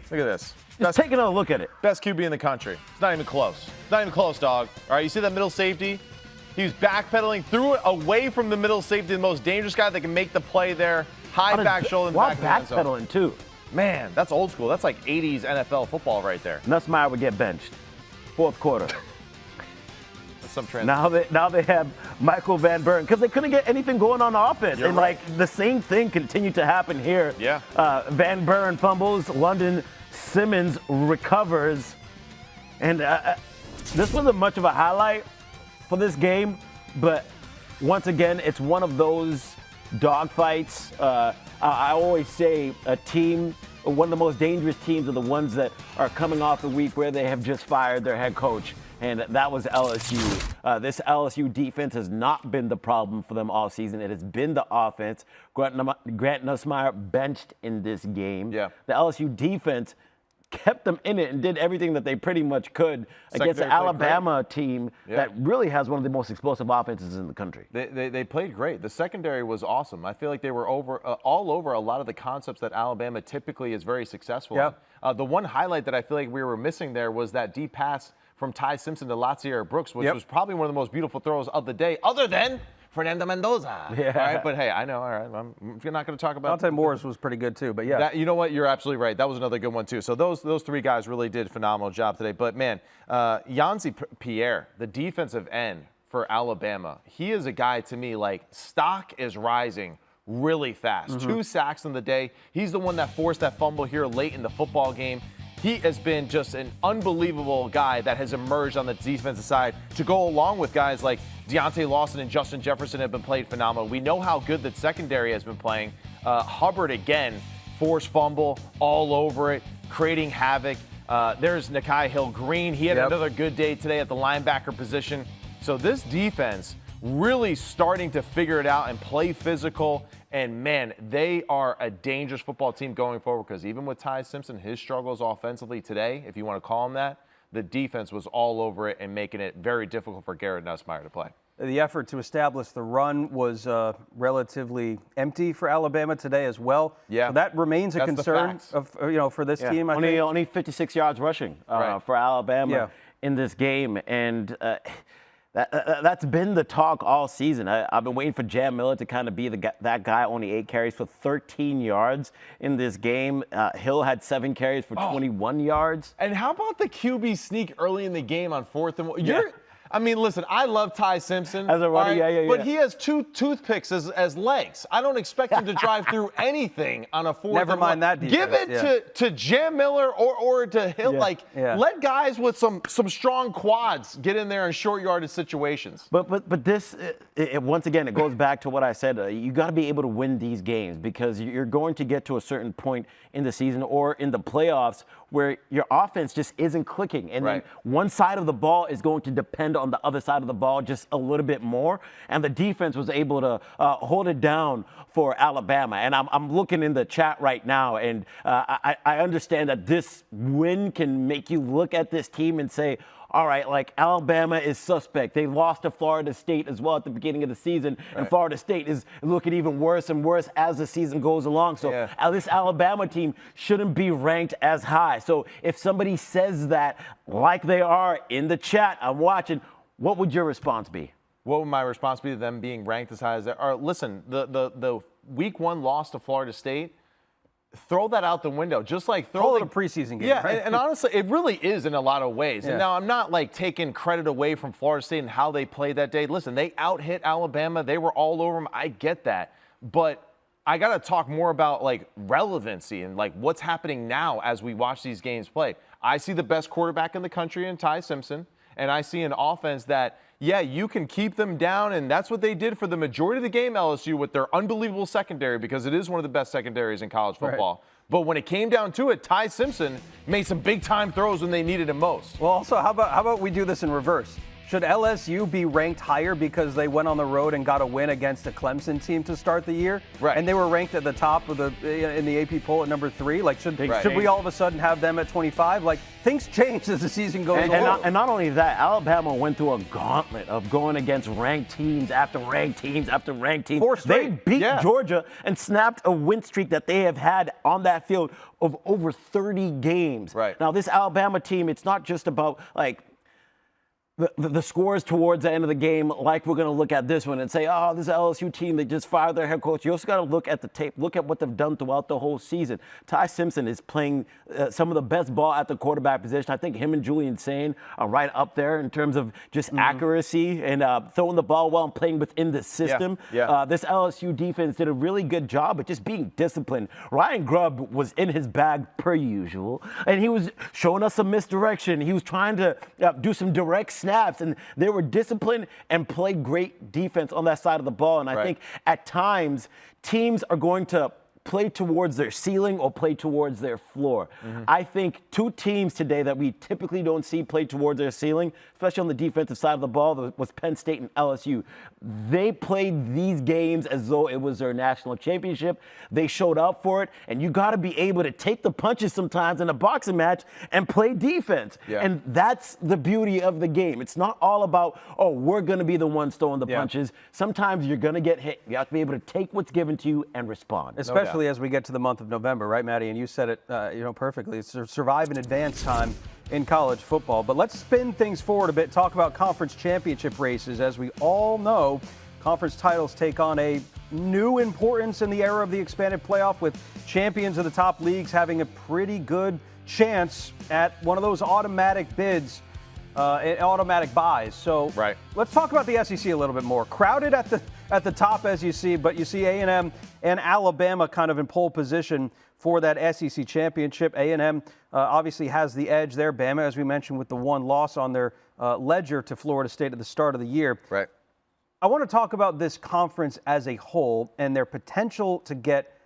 Look at this. Just taking a look at it. Best QB in the country. It's not even close. It's not even close, dog. All right, you see that middle safety? He was backpedaling, threw it away from the middle safety, the most dangerous guy that can make the play there. High back shoulder in the back of the end zone. Backpedaling, too. Man, that's old school. That's like 80s NFL football right there. Nussmeier would get benched. 4th quarter. Some now they have Michael Van Buren because they couldn't get anything going on offense. You're and right. Like the same thing continued to happen here. Yeah. Van Buren fumbles. London Simmons recovers. And this wasn't much of a highlight for this game, but once again, it's one of those dogfights. I always say a team, one of the most dangerous teams are the ones that are coming off a week where they have just fired their head coach. And that was LSU. This LSU defense has not been the problem for them all season. It has been the offense. Grant Nussmeier benched in this game. Yeah. The LSU defense kept them in it and did everything that they pretty much could against the Alabama team that really has one of the most explosive offenses in the country. They played great. The secondary was awesome. I feel like they were all over a lot of the concepts that Alabama typically is very successful in. The one highlight that I feel like we were missing there was that deep pass from Ty Simpson to Latsier Brooks, which was probably one of the most beautiful throws of the day, other than Fernando Mendoza. Yeah. All right, but hey, I know. All right, I'm not going to talk about. Dante Morris was pretty good too, but yeah. You know what? You're absolutely right. That was another good one too. So those 3 guys really did a phenomenal job today. But man, Yanzi Pierre, the defensive end for Alabama, he is a guy to me like stock is rising really fast. 2 sacks in the day. He's the one that forced that fumble here late in the football game. He has been just an unbelievable guy that has emerged on the defensive side to go along with guys like Deontay Lawson and Justin Jefferson have been played phenomenal. We know how good the secondary has been playing. Hubbard, again, forced fumble all over it, creating havoc. There's Nakai Hill-Green. He had another good day today at the linebacker position. So this defense really starting to figure it out and play physical. And, man, they are a dangerous football team going forward because even with Ty Simpson, his struggles offensively today, if you want to call him that, the defense was all over it and making it very difficult for Garrett Nussmeier to play. The effort to establish the run was relatively empty for Alabama today as well. Yeah, so that remains a concern for this team. Only 56 yards rushing for Alabama in this game, and that's been the talk all season. I've been waiting for Jam Miller to kind of be that guy. Only 8 carries for 13 yards in this game. Hill had 7 carries for 21 yards. And how about the QB sneak early in the game on 4th and 1? I mean, listen, I love Ty Simpson. As a runner, right? yeah. But he has 2 toothpicks as legs. I don't expect him to drive through anything on a 4th. Never mind that defense. Give it to Jam Miller or to Hill. Let guys with some strong quads get in there in short yardage situations. But this, once again, it goes back to what I said. You got to be able to win these games because you're going to get to a certain point in the season or in the playoffs where your offense just isn't clicking. And then one side of the ball is going to depend on the other side of the ball just a little bit more. And the defense was able to hold it down for Alabama. And I'm looking in the chat right now, and I understand that this win can make you look at this team and say, all right, like Alabama is suspect. They lost to Florida State as well at the beginning of the season, and Florida State is looking even worse and worse as the season goes along. So this Alabama team shouldn't be ranked as high. So if somebody says that, like they are in the chat, I'm watching, what would your response be? What would my response be to them being ranked as high as they are? Listen, the week 1 loss to Florida State, throw that out the window. Just like call it a preseason game. Yeah, right? and honestly, it really is in a lot of ways. And now I'm not like taking credit away from Florida State and how they played that day. Listen, they out-hit Alabama. They were all over them. I get that. But I got to talk more about like relevancy and like what's happening now as we watch these games play. I see the best quarterback in the country in Ty Simpson, and I see an offense that, yeah, you can keep them down, and that's what they did for the majority of the game, LSU, with their unbelievable secondary, because it is one of the best secondaries in college football. But when it came down to it, Ty Simpson made some big-time throws when they needed him most. Well, also, how about we do this in reverse? Should LSU be ranked higher because they went on the road and got a win against a Clemson team to start the year? Right. And they were ranked at the top of in the AP poll at number 3. Like, should we all of a sudden have them at 25? Like, things change as the season goes along. And not only that, Alabama went through a gauntlet of going against ranked teams after ranked teams after ranked teams. 4 straight. They beat Georgia and snapped a win streak that they have had on that field of over 30 games. Right. Now, this Alabama team, it's not just about, like, the scores towards the end of the game, like we're going to look at this one and say, oh, this LSU team, they just fired their head coach. You also got to look at the tape, look at what they've done throughout the whole season. Ty Simpson is playing some of the best ball at the quarterback position. I think him and Julian Sain are right up there in terms of just accuracy and throwing the ball well and playing within the system. This LSU defense did a really good job of just being disciplined. Ryan Grubb was in his bag per usual, and he was showing us some misdirection. He was trying to do some direct snaps, and they were disciplined and played great defense on that side of the ball. And I think at times teams are going to play towards their ceiling or play towards their floor. I think 2 teams today that we typically don't see play towards their ceiling, especially on the defensive side of the ball, was Penn State and LSU. They played these games as though it was their national championship. They showed up for it, and you got to be able to take the punches sometimes in a boxing match and play defense. And that's the beauty of the game. It's not all about, oh, we're going to be the ones throwing the punches. Sometimes you're going to get hit. You have to be able to take what's given to you and respond. Especially as we get to the month of November, right, Maddie? And you said it, perfectly. It's survive in advance time in college football. But let's spin things forward a bit, talk about conference championship races. As we all know, conference titles take on a new importance in the era of the expanded playoff, with champions of the top leagues having a pretty good chance at one of those automatic bids, automatic buys. So let's talk about the SEC a little bit more. Crowded at the top, as you see, but you see A&M and Alabama kind of in pole position for that SEC championship. A&M obviously has the edge there. Bama, as we mentioned, with the 1 loss on their ledger to Florida State at the start of the year. I want to talk about this conference as a whole and their potential to get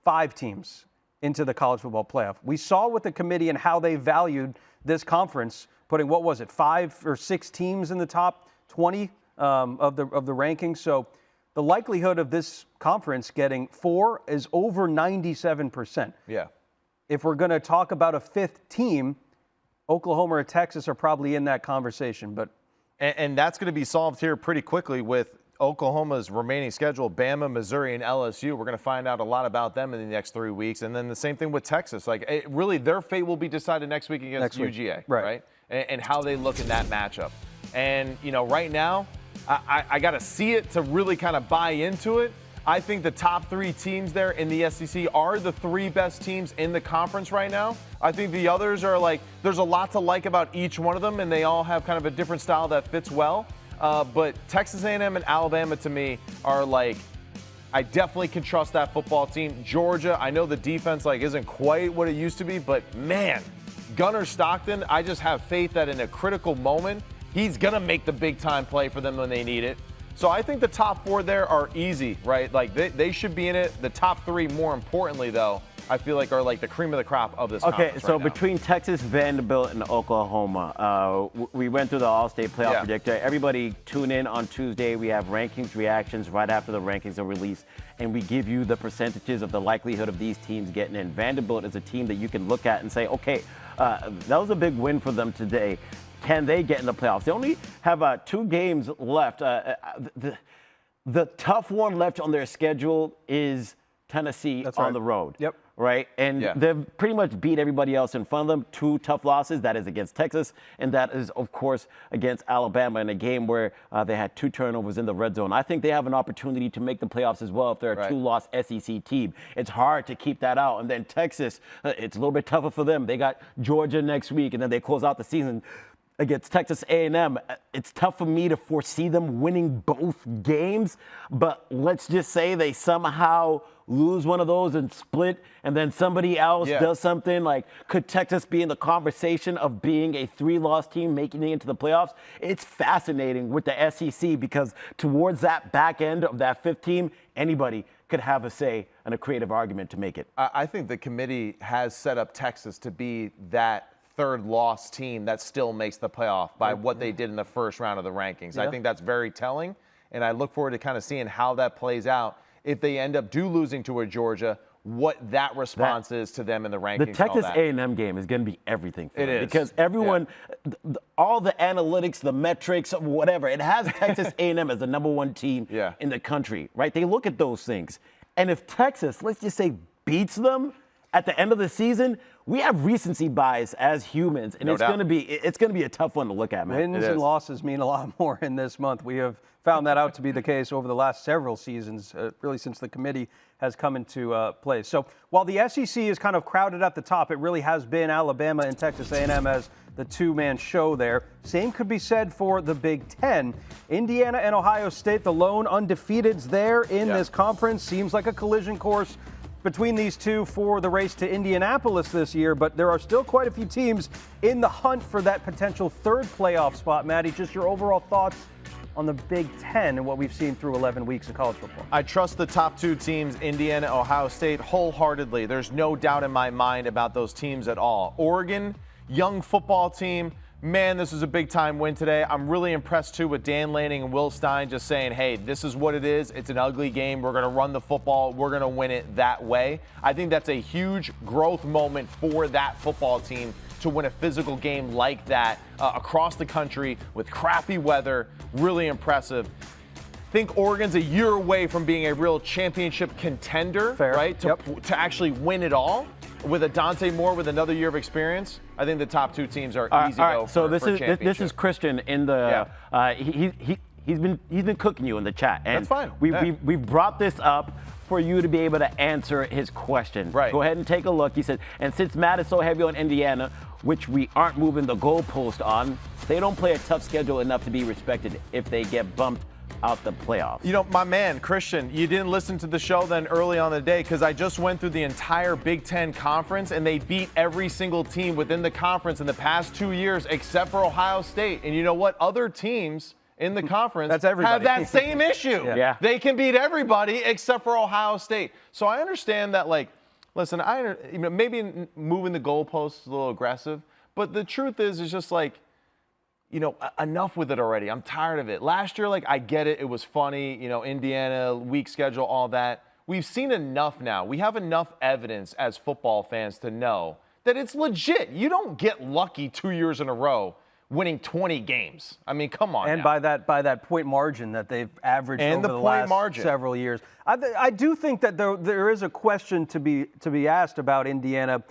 5 teams into the college football playoff. We saw with the committee and how they valued this conference, putting, 5 or 6 teams in the top 20 of the rankings. So the likelihood of this conference getting 4 is over 97%. If we're going to talk about a 5th team, Oklahoma or Texas are probably in that conversation. And that's going to be solved here pretty quickly with Oklahoma's remaining schedule, Bama, Missouri, and LSU. We're going to find out a lot about them in the next 3 weeks. And then the same thing with Texas. Like, really, their fate will be decided next week against UGA, right? And how they look in that matchup. And, right now, I got to see it to really kind of buy into it. I think the top 3 teams there in the SEC are the 3 best teams in the conference right now. I think the others are like, there's a lot to like about each one of them, and they all have kind of a different style that fits well. But Texas A&M and Alabama, to me, are like, I definitely can trust that football team. Georgia, I know the defense isn't quite what it used to be, but man, Gunnar Stockton, I just have faith that in a critical moment, he's going to make the big-time play for them when they need it. So I think the top 4 there are easy, right? Like, they should be in it. The top 3, more importantly, though, I feel like are like the cream of the crop of this conference. Okay, so right now. between Texas, Vanderbilt, and Oklahoma, we went through the All-State Playoff Predictor. Everybody tune in on Tuesday. We have rankings, reactions right after the rankings are released, and we give you the percentages of the likelihood of these teams getting in. Vanderbilt is a team that you can look at and say, okay, that was a big win for them today. Can they get in the playoffs? They only have 2 games left. The tough one left on their schedule is Tennessee on the road. Yep. Right? And they've pretty much beat everybody else in front of them. 2 tough losses. That is against Texas, and that is, of course, against Alabama in a game where they had 2 turnovers in the red zone. I think they have an opportunity to make the playoffs as well if they're a 2-loss SEC team. It's hard to keep that out. And then Texas, it's a little bit tougher for them. They got Georgia next week, and then they close out the season against Texas A&M. It's tough for me to foresee them winning both games, but let's just say they somehow lose one of those and split, and then somebody else does something. Like, could Texas be in the conversation of being a 3-loss team making it into the playoffs? It's fascinating with the SEC because towards that back end of that 5th team, anybody could have a say and a creative argument to make it. I think the committee has set up Texas to be that 3rd-loss team that still makes the playoff by what they did in the first round of the rankings. I think that's very telling, and I look forward to kind of seeing how that plays out if they end up losing to a Georgia, what that response is to them in the rankings. The Texas A&M game is going to be everything for them. It is. Because everyone, all the analytics, the metrics, whatever, it has Texas A&M as the number 1 team in the country, right? They look at those things. And if Texas, let's just say, beats them at the end of the season, we have recency bias as humans, and it's going to be a tough one to look at, man. Wins and losses mean a lot more in this month. We have found that out to be the case over the last several seasons, really since the committee has come into place. So while the SEC is kind of crowded at the top, it really has been Alabama and Texas A&M as the 2-man show there. Same could be said for the Big Ten. Indiana and Ohio State, the lone undefeateds there in this conference. Seems like a collision course between these two for the race to Indianapolis this year, but there are still quite a few teams in the hunt for that potential 3rd playoff spot. Maddie, just your overall thoughts on the Big Ten and what we've seen through 11 weeks of college football. I trust the top 2 teams, Indiana and Ohio State, wholeheartedly. There's no doubt in my mind about those teams at all. Oregon, young football team. Man, this is a big-time win today. I'm really impressed, too, with Dan Lanning and Will Stein just saying, hey, this is what it is. It's an ugly game. We're going to run the football. We're going to win it that way. I think that's a huge growth moment for that football team to win a physical game like that across the country with crappy weather. Really impressive. I think Oregon's a year away from being a real championship contender, right? To actually win it all. With a Dante Moore with another year of experience, I think the top 2 teams are easy to go so for this is Christian in the he's been cooking you in the chat, and that's fine. We've brought this up for you to be able to answer his question. Right. Go ahead and take a look. He said, and since Matt is so heavy on Indiana, which we aren't moving the goalpost on, they don't play a tough schedule enough to be respected if they get bumped out the playoffs. You know, my man, Christian, you didn't listen to the show then early on the day because I just went through the entire Big Ten conference and they beat every single team within the conference in the past 2 years except for Ohio State. And you know what? Other teams in the conference have that same issue. They can beat everybody except for Ohio State. So I understand that, like, listen, maybe moving the goalposts is a little aggressive, but the truth is just like, enough with it already. I'm tired of it. Last year, I get it. It was funny. Indiana, weak schedule, all that. We've seen enough now. We have enough evidence as football fans to know that it's legit. You don't get lucky 2 years in a row winning 20 games. I mean, come on. And now. by that point margin that they've averaged and over the last several years. I do think that there is a question to be asked about Indiana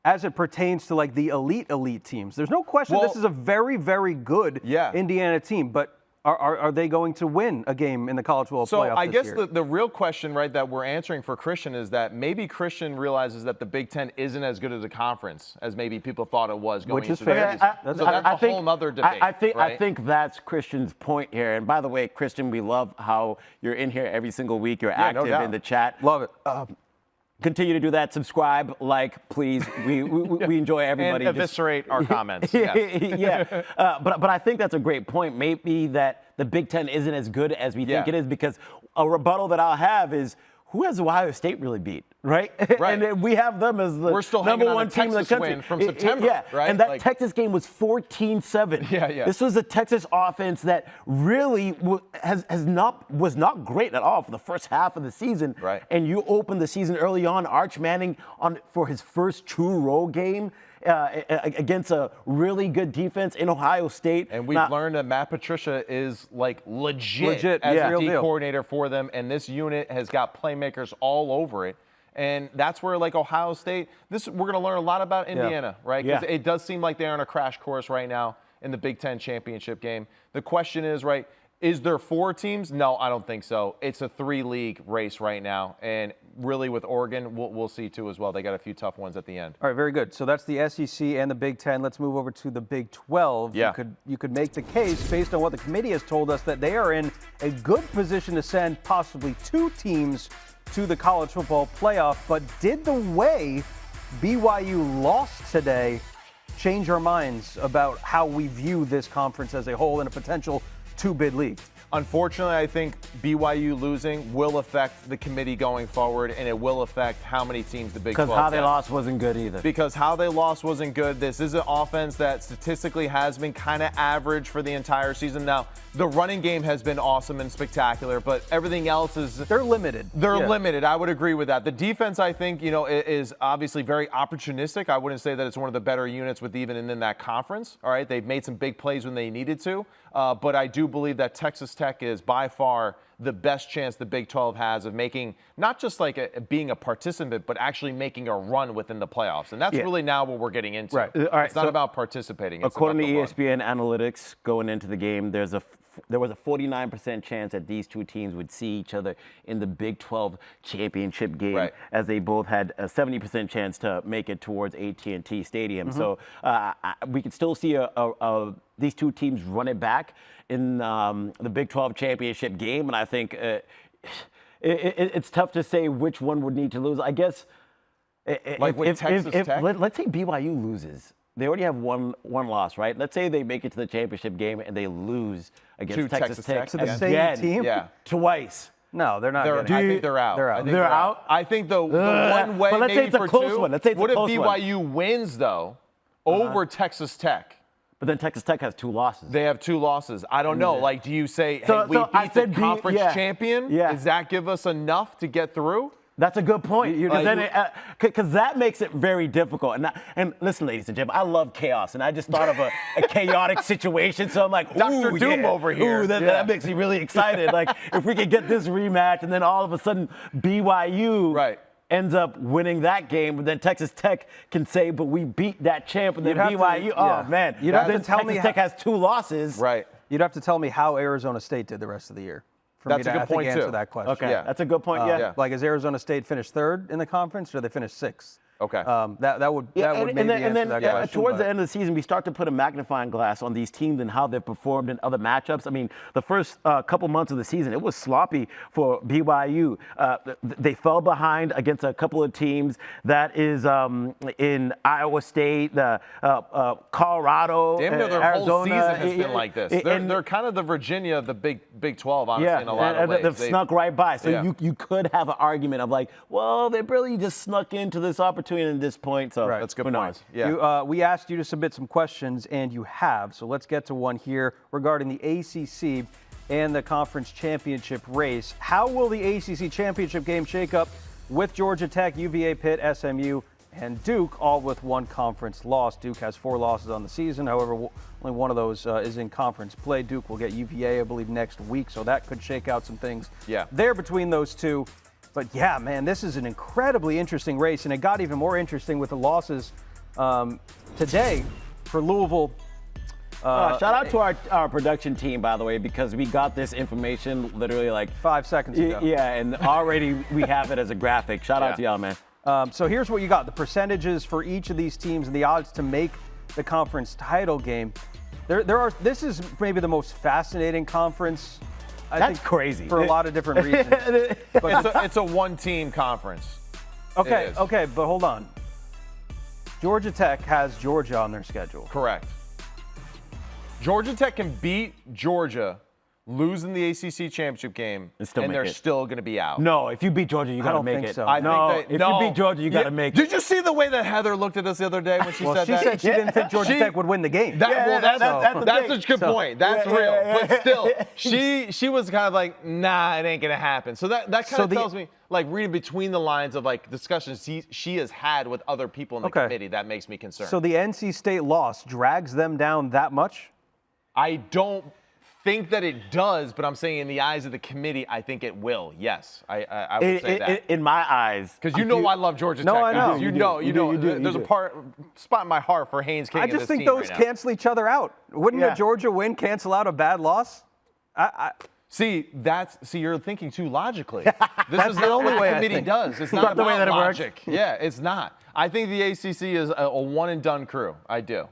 as it pertains to the elite teams. There's no question this is a very, very good Indiana team, but Are they going to win a game in the college football playoff So I guess this year? the real question, right, that we're answering for Christian is that maybe Christian realizes that the Big Ten isn't as good as a conference as maybe people thought it was going Which is into the fair. season. So that's a whole other debate. I think that's Christian's point here. And by the way, Christian, we love how you're in here every single week. You're active in the chat. Love it. Continue to do that. Subscribe, like, please. We enjoy everybody. And eviscerate our comments. Yes. Yeah. But I think that's a great point. Maybe that the Big Ten isn't as good as we think it is, because a rebuttal that I'll have is, who has Ohio State really beat, right? Right. And then we have them as the We're still number hanging on one a team in the Texas country. win from September, right? And that Like- Texas game was 14-7. Yeah. This was a Texas offense that really was not great at all for the first half of the season. Right. And you opened the season early on, Arch Manning for his first true road game against a really good defense in Ohio State. And we've learned that Matt Patricia is like legit as yeah. a D Real deal. coordinator for them, and this unit has got playmakers all over it. And that's where, like, Ohio State, we're going to learn a lot about Indiana, right? Because it does seem like they're on a crash course right now in the Big Ten championship game. The question is, right, is there 4 teams? No, I don't think so. It's a 3-league race right now. And really with Oregon, we'll see too as well. They got a few tough ones at the end. All right, very good. So that's the SEC and the Big Ten. Let's move over to the Big 12. Yeah. You could make the case based on what the committee has told us that they are in a good position to send possibly 2 teams to the college football playoff. But did the way BYU lost today change our minds about how we view this conference as a whole in a potential 2-bid league? Unfortunately, I think BYU losing will affect the committee going forward, and it will affect how many teams the Big 12 Because how they gets. lost wasn't good either. Because how they lost wasn't good. This is an offense that statistically has been kind of average for the entire season. Now, the running game has been awesome and spectacular, but everything else is... They're limited. They're limited. I would agree with that. The defense, I think, is obviously very opportunistic. I wouldn't say that it's one of the better units with even in that conference. All right, they've made some big plays when they needed to, but I do believe that Texas Tech is by far the best chance the Big 12 has of making not just like being a participant, but actually making a run within the playoffs. And that's really now what we're getting into. Right. All right, it's not about participating. It's According to about the run. ESPN analytics going into the game, there was a 49% chance that these 2 teams would see each other in the Big 12 championship game, as they both had a 70% chance to make it towards AT&T Stadium. So we could still see these 2 teams run it back in the Big 12 championship game, and I think it's tough to say which one would need to lose. I guess Texas Tech? Let's say BYU loses. They already have one loss, right? Let's say they make it to the championship game and they lose against To Texas Texas Tech. To the again, same team? Yeah. twice. No, they're not. I think they're out. They're out. I think They're out? I think the one way but let's say maybe it's a for close 2, one. Let's say it's a what if close one. BYU wins, though, over Texas Tech? But then Texas Tech has 2 losses. They have 2 losses. I don't know. Like, do you say, hey, So we I beat the said conference champion? Yeah. Does that give us enough to get through? That's a good point. Because that makes it very difficult. And listen, ladies and gentlemen, I love chaos. And I just thought of a chaotic situation. So I'm like, Dr. ooh, Doom over here. Ooh, that makes me really excited. Like, if we could get this rematch, and then all of a sudden BYU ends up winning that game, but then Texas Tech can say, but we beat that champ, and then BYU, man. You'd have to tell Texas me Tech has 2 losses. Right. You'd have to tell me how Arizona State did the rest of the year. That's a good point, answer too. that question. Okay, Yeah. that's a good point. Like, is Arizona State finished 3rd in the conference, or did they finish 6th? Okay. That would maybe answer that question. Towards the end of the season, we start to put a magnifying glass on these teams and how they've performed in other matchups. I mean, the first couple months of the season, it was sloppy for BYU. They fell behind against a couple of teams. That is in Iowa State, Colorado, Damn near their Arizona. whole season has been like this. They're kind of the Virginia of the Big 12, honestly, in a lot of ways. They've snuck right by. So you could have an argument of like, well, they really just snuck into this opportunity at this point. So That's a good who point. knows? Yeah. We asked you to submit some questions, and you have. So let's get to one here regarding the ACC and the conference championship race. How will the ACC championship game shake up with Georgia Tech, UVA, Pitt, SMU, and Duke, all with 1 conference loss? Duke has 4 losses on the season. However, only one of those is in conference play. Duke will get UVA, I believe, next week, so that could shake out some things there between those 2. But yeah, man, this is an incredibly interesting race, and it got even more interesting with the losses today for Louisville Shout out to our production team, by the way, because we got this information literally like 5 seconds ago. Yeah, and already we have it as a graphic. Shout out to y'all, man. So here's what you got. The percentages for each of these teams and the odds to make the conference title game. This is maybe the most fascinating conference. That's crazy. For a lot of different reasons. But it's a one-team conference. Okay, but hold on. Georgia Tech has Georgia on their schedule. Correct. Georgia Tech can beat Georgia, lose in the ACC championship game, and they're still going to be out. No, if you beat Georgia, you got to make it. So. If you beat Georgia, you got to make it. Did you see the way that Heather looked at us the other day when she said that? She said she didn't think Georgia Tech would win the game. That's a good point. That's real. But still, she was kind of like, nah, it ain't going to happen. So that kind of tells me, like, reading between the lines of, like, discussions she has had with other people in the committee, that makes me concerned. So the NC State loss drags them down that much? I don't think that it does, but I'm saying in the eyes of the committee, I think it will. Yes, I would say that. In my eyes. Because I love Georgia Tech. No, I know. You know. There's a spot in my heart for Haynes King. I just think those cancel each other out. Wouldn't a Georgia win cancel out a bad loss? See, you're thinking too logically. This is not what the committee does. It's not the way that it works. logic. Yeah, it's not. I think the ACC is a one-and-done crew. I do.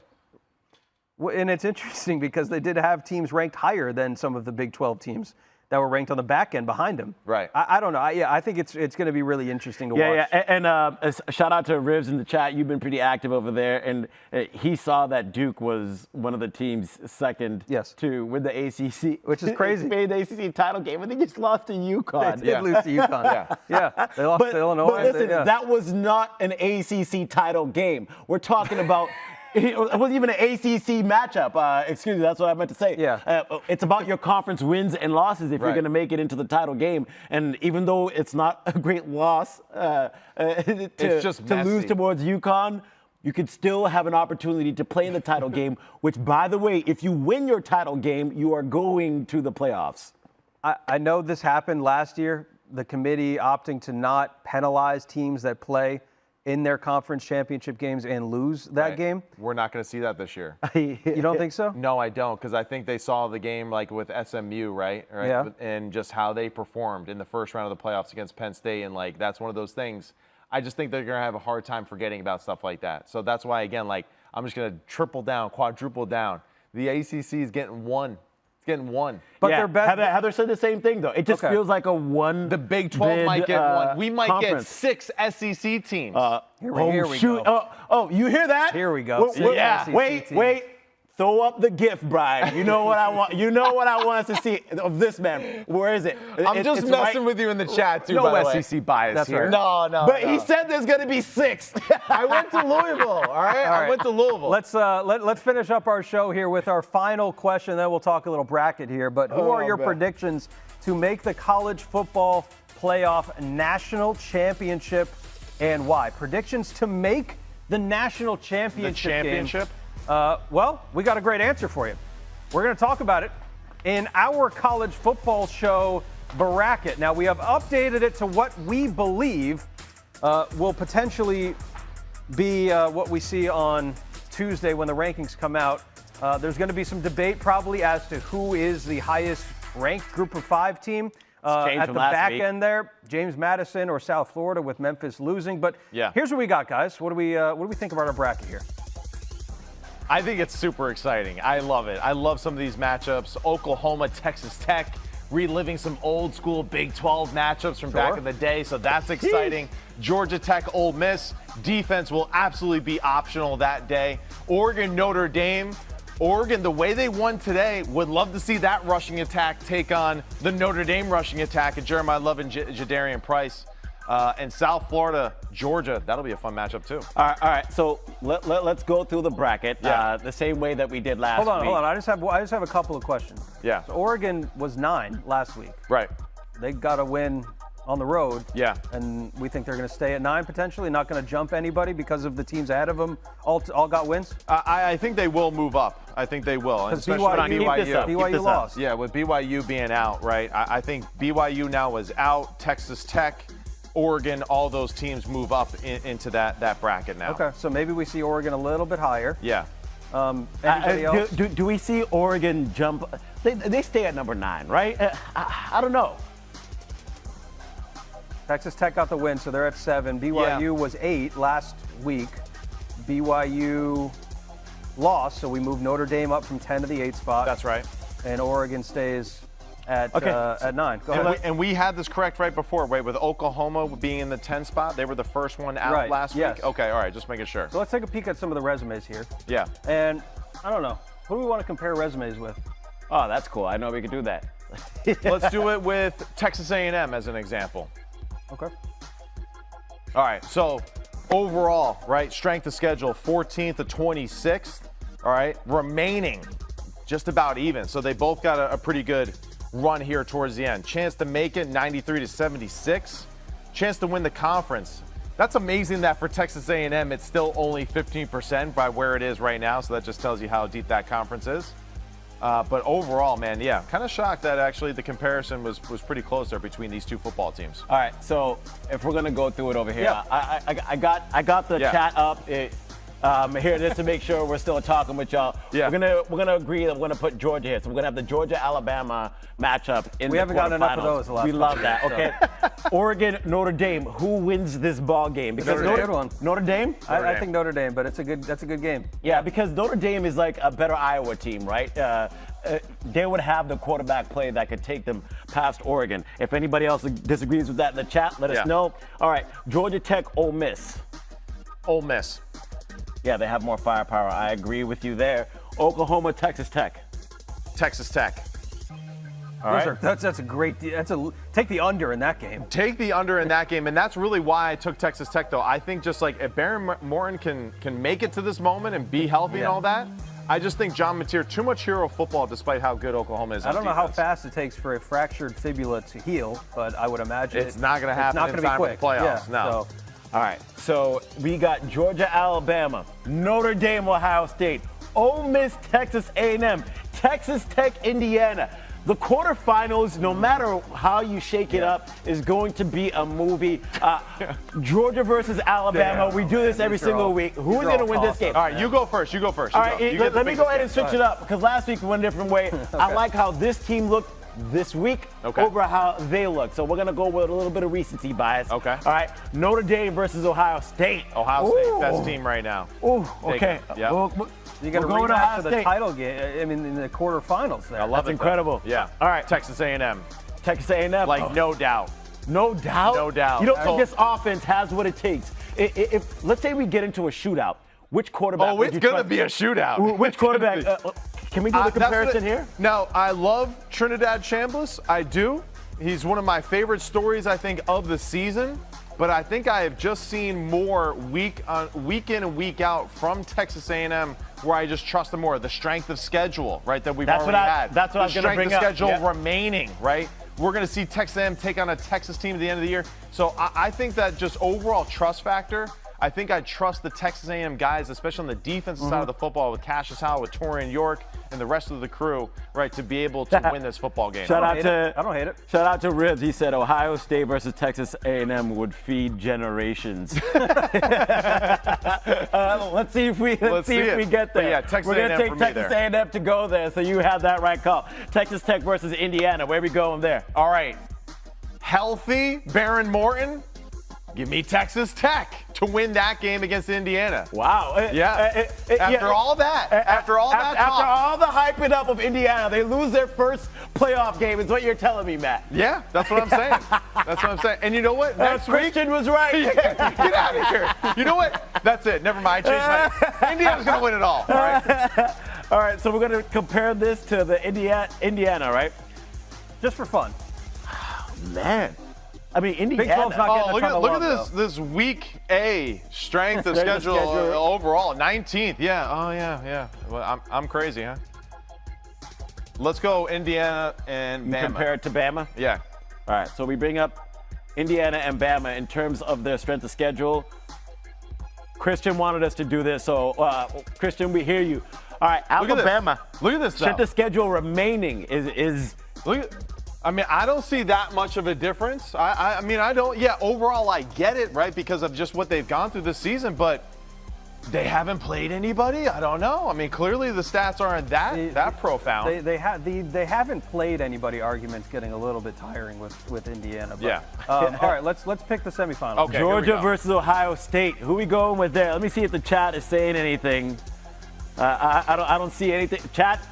And it's interesting because they did have teams ranked higher than some of the Big 12 teams that were ranked on the back end behind them. Right. I don't know. I think it's going to be really interesting to watch. Yeah, and shout out to Rivs in the chat. You've been pretty active over there, and he saw that Duke was one of the teams second to win the ACC, which is crazy. Made the ACC title game, and they just lost to UConn. They did lose to UConn. Yeah, they lost to Illinois. But listen, that was not an ACC title game. We're talking about. It wasn't even an ACC matchup. Excuse me, that's what I meant to say. Yeah. It's about your conference wins and losses if you're going to make it into the title game. And even though it's not a great loss to lose towards UConn, you could still have an opportunity to play in the title game, which, by the way, if you win your title game, you are going to the playoffs. I know this happened last year, the committee opting to not penalize teams that play in their conference championship games and lose that game. We're not going to see that this year. You don't think so? No, I don't, because I think they saw the game like with SMU, right? Yeah. And just how they performed in the first round of the playoffs against Penn State, and like that's one of those things. I just think they're going to have a hard time forgetting about stuff like that. So that's why, again, like I'm just going to triple down, quadruple down. The ACC is getting one. It's getting one. But they're best. Heather said the same thing, though. It just feels like a one. The Big 12 might get one. We might get 6 SEC teams. Here we go. Oh, you hear that? Here we go. Wait. Throw up the gift, Brian. You know what I want. You know what I want us to see of this man. Where is it? I'm just messing with you in the chat too. No by SEC bias That's here. Right. No. But he said there's going to be 6. I went to Louisville. All right. I went to Louisville. Let's finish up our show here with our final question. Then we'll talk a little bracket here. But who are your predictions to make the college football playoff national championship, and why? Predictions to make the national championship. Game. Well, we got a great answer for you. We're going to talk about it in our college football show bracket. Now, we have updated it to what we believe will potentially be what we see on Tuesday when the rankings come out. There's going to be some debate probably as to who is the highest ranked group of 5 team. At the back end there, James Madison or South Florida with Memphis losing. But here's what we got, guys. What do we think about our bracket here? I think it's super exciting. I love it. I love some of these matchups. Oklahoma, Texas Tech, reliving some old school Big 12 matchups from back in the day, so that's exciting. Georgia Tech, Ole Miss, defense will absolutely be optional that day. Oregon, Notre Dame. Oregon, the way they won today, would love to see that rushing attack take on the Notre Dame rushing attack of Jeremiah Love and Jadarian Price. And South Florida, Georgia, that'll be a fun matchup too. All right. So let's go through the bracket the same way that we did last week. Hold on. I just have a couple of questions. Yeah. So Oregon was 9 last week. Right. They got a win on the road. Yeah. And we think they're going to stay at 9 potentially, not going to jump anybody because of the teams ahead of them all got wins. I think they will move up. I think they will, especially BYU lost. Yeah, with BYU being out, right? I think BYU now is out. Texas Tech, Oregon, all those teams move up into that bracket now. Okay, so maybe we see Oregon a little bit higher. Yeah. Anybody else? Do we see Oregon jump? They stay at number 9, right? I don't know. Texas Tech got the win, so they're at 7. BYU was 8 last week. BYU lost, so we moved Notre Dame up from 10 to the 8th spot. That's right. And Oregon stays at 9. Go ahead. And we had this correct right before, right? With Oklahoma being in the 10 spot, they were the first one out last week. Okay, all right, just making sure. So let's take a peek at some of the resumes here. Yeah. And I don't know, who do we want to compare resumes with? Oh, that's cool. I know we could do that. Let's do it with Texas A&M as an example. Okay. All right, so overall, right, strength of schedule, 14th to 26th, all right, remaining just about even. So they both got a pretty good run here towards the end. Chance to make it, 93 to 76. Chance to win the conference. That's amazing that for Texas A&M, it's still only 15% by where it is right now, so that just tells you how deep that conference is. But overall, man, yeah, kind of shocked that actually the comparison was pretty close there between these two football teams. All right, so if we're gonna go through it over here, I got the chat up. Here just to make sure we're still talking with y'all. Yeah. We're gonna agree that we're gonna put Georgia here. So we're gonna have the Georgia-Alabama matchup in We the haven't gotten enough of quarterfinals. those the last We love couple that. years, Okay. Oregon, Notre Dame. Who wins this ball game? Because Notre Dame. Good one. Notre Dame. I think Notre Dame, but that's a good game. Yeah, because Notre Dame is like a better Iowa team, right? They would have the quarterback play that could take them past Oregon. If anybody else disagrees with that in the chat, let us know. All right, Georgia Tech, Ole Miss. Ole Miss. Yeah, they have more firepower. I agree with you there. Oklahoma, Texas Tech. Texas Tech. All right. That's a great. Take the under in that game. Take the under in that game, and that's really why I took Texas Tech, though. I think just like if Baron Morton can make it to this moment and be healthy and all that, I just think John Mateer, too much hero football despite how good Oklahoma is. I don't know how fast it takes for a fractured fibula to heal, but I would imagine it's not going to happen in time for the playoffs. Yeah, no. All right, so we got Georgia, Alabama, Notre Dame, Ohio State, Ole Miss, Texas A&M, Texas Tech, Indiana. The quarterfinals, no matter how you shake it up, is going to be a movie. Georgia versus Alabama. We do this every single week. Who is going to win this game? All right, you go first. All right, let me go ahead and switch it up because last week we went a different way. I like how this team looked this week over how they look. So we're going to go with a little bit of recency bias. Okay. All right, Notre Dame versus Ohio State. Ohio State, best team right now. Ooh, okay. You got to rematch to the title game. I mean, in the quarterfinals there. I love That's incredible. Yeah. All right. Texas A&M. Texas A&M. Like, no doubt. No doubt? No doubt. You don't think this offense has what it takes? If let's say we get into a shootout, which quarterback would you it's going to be a shootout. Which quarterback? Can we do the comparison here? Now, I love Trinidad Chambliss. I do. He's one of my favorite stories, I think, of the season. But I think I have just seen more week in and week out from Texas A&M where I just trust them more. The strength of schedule, right, that we've already had. That's what I was going to bring up. The strength of schedule remaining, right? We're going to see Texas A&M take on a Texas team at the end of the year. So I think that just overall trust factor, I think I trust the Texas A&M guys, especially on the defensive side of the football with Cassius Howell, with Torian York, and the rest of the crew, right, to be able to win this football game. I don't hate it. Shout out to Ribs. He said Ohio State versus Texas A&M would feed generations. Let's see if we get there. But yeah, Texas We're A&M gonna take for me Texas there. A&M to go there, so you have that right call. Texas Tech versus Indiana. Where are we going there? All right. Healthy Baron Morton. Give me Texas Tech to win that game against Indiana. Wow. After all the hyping up of Indiana, they lose their first playoff game is what you're telling me, Matt. Yeah, that's what I'm saying. That's what I'm saying. And you know what? Next week, Christian was right. Get out of here. You know what? That's it. Never mind. I changed my. Indiana's going to win it all. All right. All right, so we're going to compare this to the Indiana, right? Just for fun. Man. I mean, Indiana. Big 12's not getting a ton of look love, at this week A strength of schedule overall. 19th. Yeah. Oh, yeah. Well, I'm crazy, huh? Let's go Indiana and Bama. Compare it to Bama? Yeah. All right, so we bring up Indiana and Bama in terms of their strength of schedule. Christian wanted us to do this, so Christian, we hear you. All right, Alabama. Look at this. Strength of schedule remaining is. I mean, I don't see that much of a difference. I mean, I don't. Yeah, overall, I get it, right, because of just what they've gone through this season. But They haven't played anybody? I don't know. I mean, clearly the stats aren't that profound. They haven't played anybody argument's getting a little bit tiring with Indiana. But, Yeah. All right, let's pick the semifinals. Okay, Georgia versus Ohio State. Who we going with there? Let me see if the chat is saying anything. I don't see anything. Chat,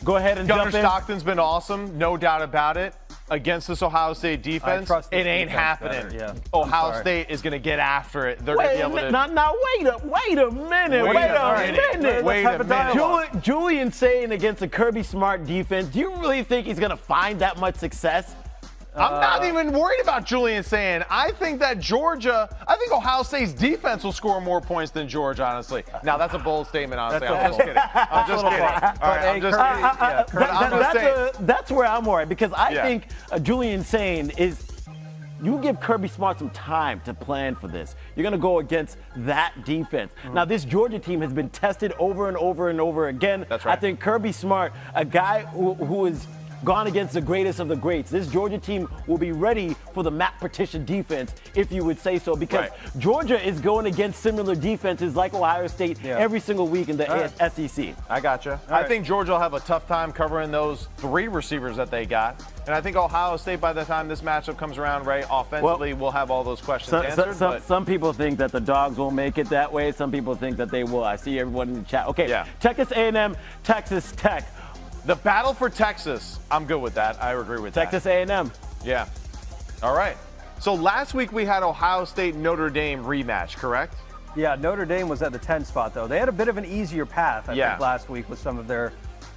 go ahead and Gunnar jump in. Stockton's been awesome, no doubt about it. Against this Ohio State defense, trust this it ain't defense happening. better, yeah. Ohio sorry. State is going to get after it. They're going to be able to. Now, wait a minute. Wait a minute. Julian saying against a Kirby Smart defense, do you really think he's going to find that much success? I'm not even worried about Julian saying. I think that Ohio State's defense will score more points than Georgia, honestly. Now, that's a bold statement, honestly. I'm just kidding. I'm just kidding. All right, I'm just kidding. That's where I'm worried, because I think Julian saying is, you give Kirby Smart some time to plan for this. You're going to go against that defense. Now, this Georgia team has been tested over and over and over again. That's right. I think Kirby Smart, a guy who is gone against the greatest of the greats. This Georgia team will be ready for the Matt Patricia defense, if you would say so, because Georgia is going against similar defenses like Ohio State every single week in the SEC. I gotcha. I think Georgia will have a tough time covering those 3 receivers that they got. And I think Ohio State, by the time this matchup comes around, offensively, will have all those questions answered. Some people think that the Dogs won't make it that way. Some people think that they will. I see everyone in the chat. Okay, Texas A&M, Texas Tech. The battle for Texas, I'm good with that. I agree with Texas A&M. Yeah. All right. So last week we had Ohio State Notre Dame rematch, correct? Yeah, Notre Dame was at the 10 spot, though. They had a bit of an easier path, I think, last week with some of their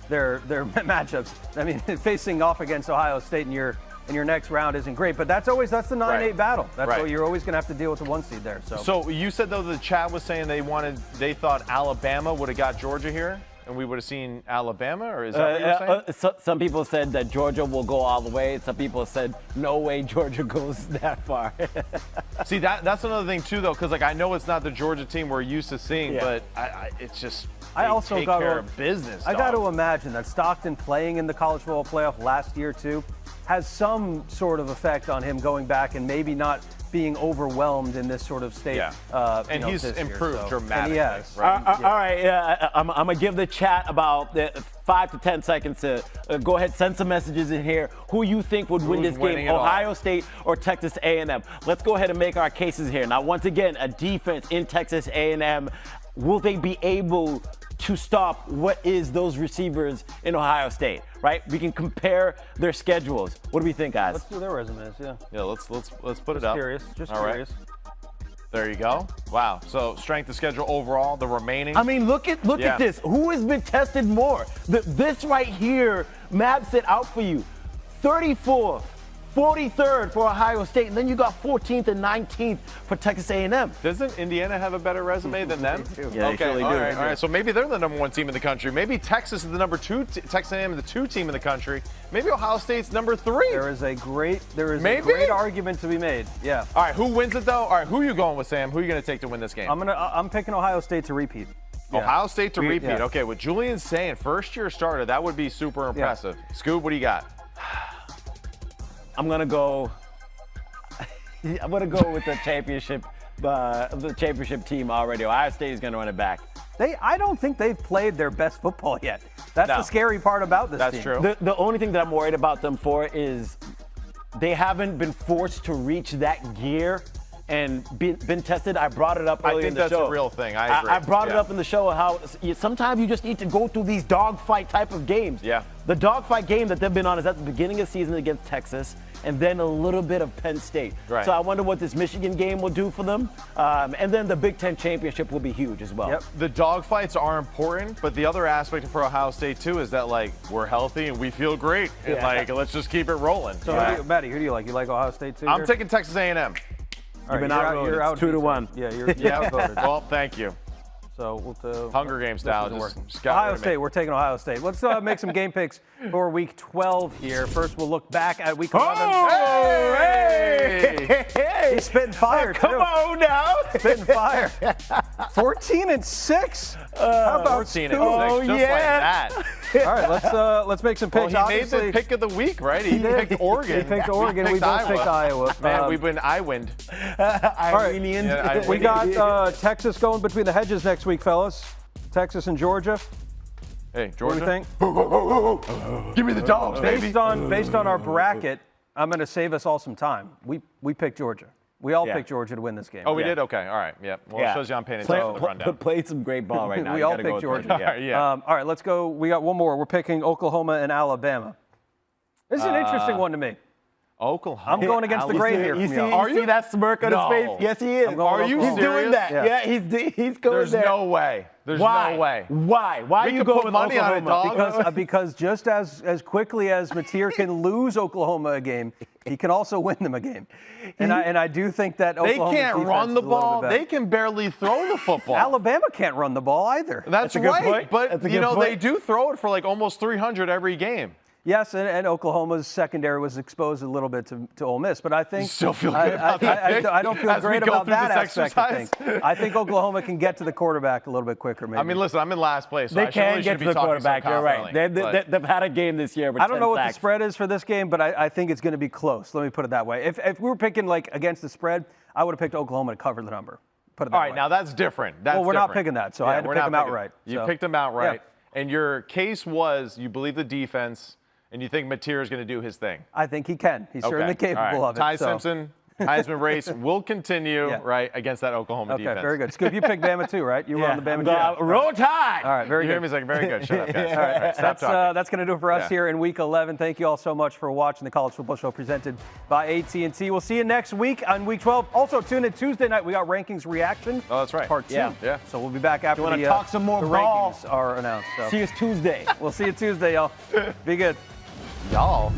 matchups. I mean, facing off against Ohio State in your next round isn't great, but that's the 9-8 battle. That's what you're always going to have to deal with the 1 seed there. So you said, though, the chat was saying they thought Alabama would have got Georgia here? And we would have seen Alabama, or is that what you're saying? Some people said that Georgia will go all the way. Some people said no way Georgia goes that far. See, that's another thing too, though, because I know it's not the Georgia team we're used to seeing, but it's just they take care of business. I got to imagine that Stockton playing in the college football playoff last year too has some sort of effect on him going back and maybe not being overwhelmed in this sort of state. And he's improved dramatically. And he has. All right, I'm going to give the chat about 5 to 10 seconds to go ahead, send some messages in here. Who you think would win this game, Ohio State or Texas A&M? Let's go ahead and make our cases here. Now, once again, a defense in Texas A&M. Will they be able to stop what is those receivers in Ohio State, right? We can compare their schedules. What do we think, guys? Let's do their resumes, Yeah, let's put it up. Just All curious. There you go. Wow. So strength of schedule overall, the remaining. I mean, look at this. Who has been tested more? This right here maps it out for you. 34th, 43rd for Ohio State, and then you got 14th and 19th for Texas A&M. Doesn't Indiana have a better resume than them? Yeah, they surely do. All right. So maybe they're the number 1 team in the country. Maybe Texas is the number 2. Texas A&M is the 2 team in the country. Maybe Ohio State's number 3. There is a great argument to be made. Yeah. All right. Who wins it though? All right. Who are you going with, Sam? Who are you going to take to win this game? I'm picking Ohio State to repeat. Ohio State to repeat. Okay. With Julian saying first-year starter, that would be super impressive. Scoob, what do you got? I'm gonna go with the championship team already. Ohio State is gonna run it back. I don't think they've played their best football yet. That's the scary part about this team. That's true. The only thing that I'm worried about them for is they haven't been forced to reach that gear and been tested. I brought it up earlier in the show. I think that's a real thing. I agree. I brought it up in the show how sometimes you just need to go through these dogfight type of games. Yeah. The dogfight game that they've been on is at the beginning of the season against Texas, and then a little bit of Penn State. Right. So I wonder what this Michigan game will do for them. And then the Big Ten championship will be huge as well. Yep. The dogfights are important, but the other aspect for Ohio State too is that we're healthy and we feel great, and let's just keep it rolling. So Matty, who do you like? You like Ohio State too? I'm taking Texas A&M. All right, You've been outvoted. You're out 2-1. Yeah, you're outvoted. Well, thank you. So we'll Hunger Games style. Just Ohio State. We're taking Ohio State. Let's make some game picks for Week 12 here. First, we'll look back at Week 11. Oh, hey! He's spitting fire, Come on now. Spitting fire. 14-6. How about We're seeing it Scoop? just like that. All right, let's make some picks. Well, he made the pick of the week, right? He picked Oregon. He picked Oregon. We both picked Iowa. Man, we've been I-winned. All right, we got Texas going between the hedges next week, fellas. Texas and Georgia. Hey, Georgia. What do you think? Give me the dogs, baby. Based on our bracket, I'm going to save us all some time. We picked Georgia. We all picked Georgia to win this game. Oh, we did? Okay. All right. Yeah. Well, it shows you I'm paying attention to the rundown. Played some great ball right now. We all picked Georgia. All right, let's go. We got one more. We're picking Oklahoma and Alabama. This is an interesting one to me. Oklahoma. I'm going against the grain here from y'all. Are you see that smirk on his face? Yes, he is. Are you He's doing that. Yeah. He's going There's there. no way. There's Why? no way. Why are We you could going put with money on it, Oklahoma? dog. Because just as quickly as Mateer can lose Oklahoma a game, he can also win them a game. And I do think that They Oklahoma's can't defense run is the a little ball. bit better. They can barely throw the football. Alabama can't run the ball either. That's a good right. point. But, That's a you good know, point. they do throw it for like almost 300 every game. Yes, and Oklahoma's secondary was exposed a little bit to Ole Miss, but I think You still feel good about that pick I don't feel as we great go about through that this aspect of exercise? things. I think Oklahoma can get to the quarterback a little bit quicker. Maybe. I mean, listen, I'm in last place. So They I can really get be to the talking quarterback. so You're right. confidently, They've had a game this year with I don't 10 know what sacks. the spread is for this game, but I think it's going to be close. Let me put it that way. If we were picking like against the spread, I would have picked Oklahoma to cover the number. Put it that All right, way. now that's different. That's Well, we're not different. picking that, so I had to we're pick not them picking- outright, You so. picked them outright, Yeah. and your case was you believe the defense, and you think Mateer is going to do his thing. I think he can. He's certainly Okay. capable All right. of it. Ty so. Simpson, Heisman race will continue, Yeah. right, against that Oklahoma Okay, defense. very good. Scoop, you picked Bama too, right? You were on the Bama team. Roll Tide. All right, very You good. hear me? It's like, very good. Shut up, guys. All right, stop talking. That's going to do it for us Yeah. here in Week 11. Thank you all so much for watching the College Football Show presented by AT&T. We'll see you next week on Week 12. Also, tune in Tuesday night. We got Rankings Reaction. Oh, that's right. Part 2. Yeah. So we'll be back after wanna the, talk some more the ball? rankings are announced. So. See you Tuesday. We'll see you Tuesday, y'all. Be good. Y'all.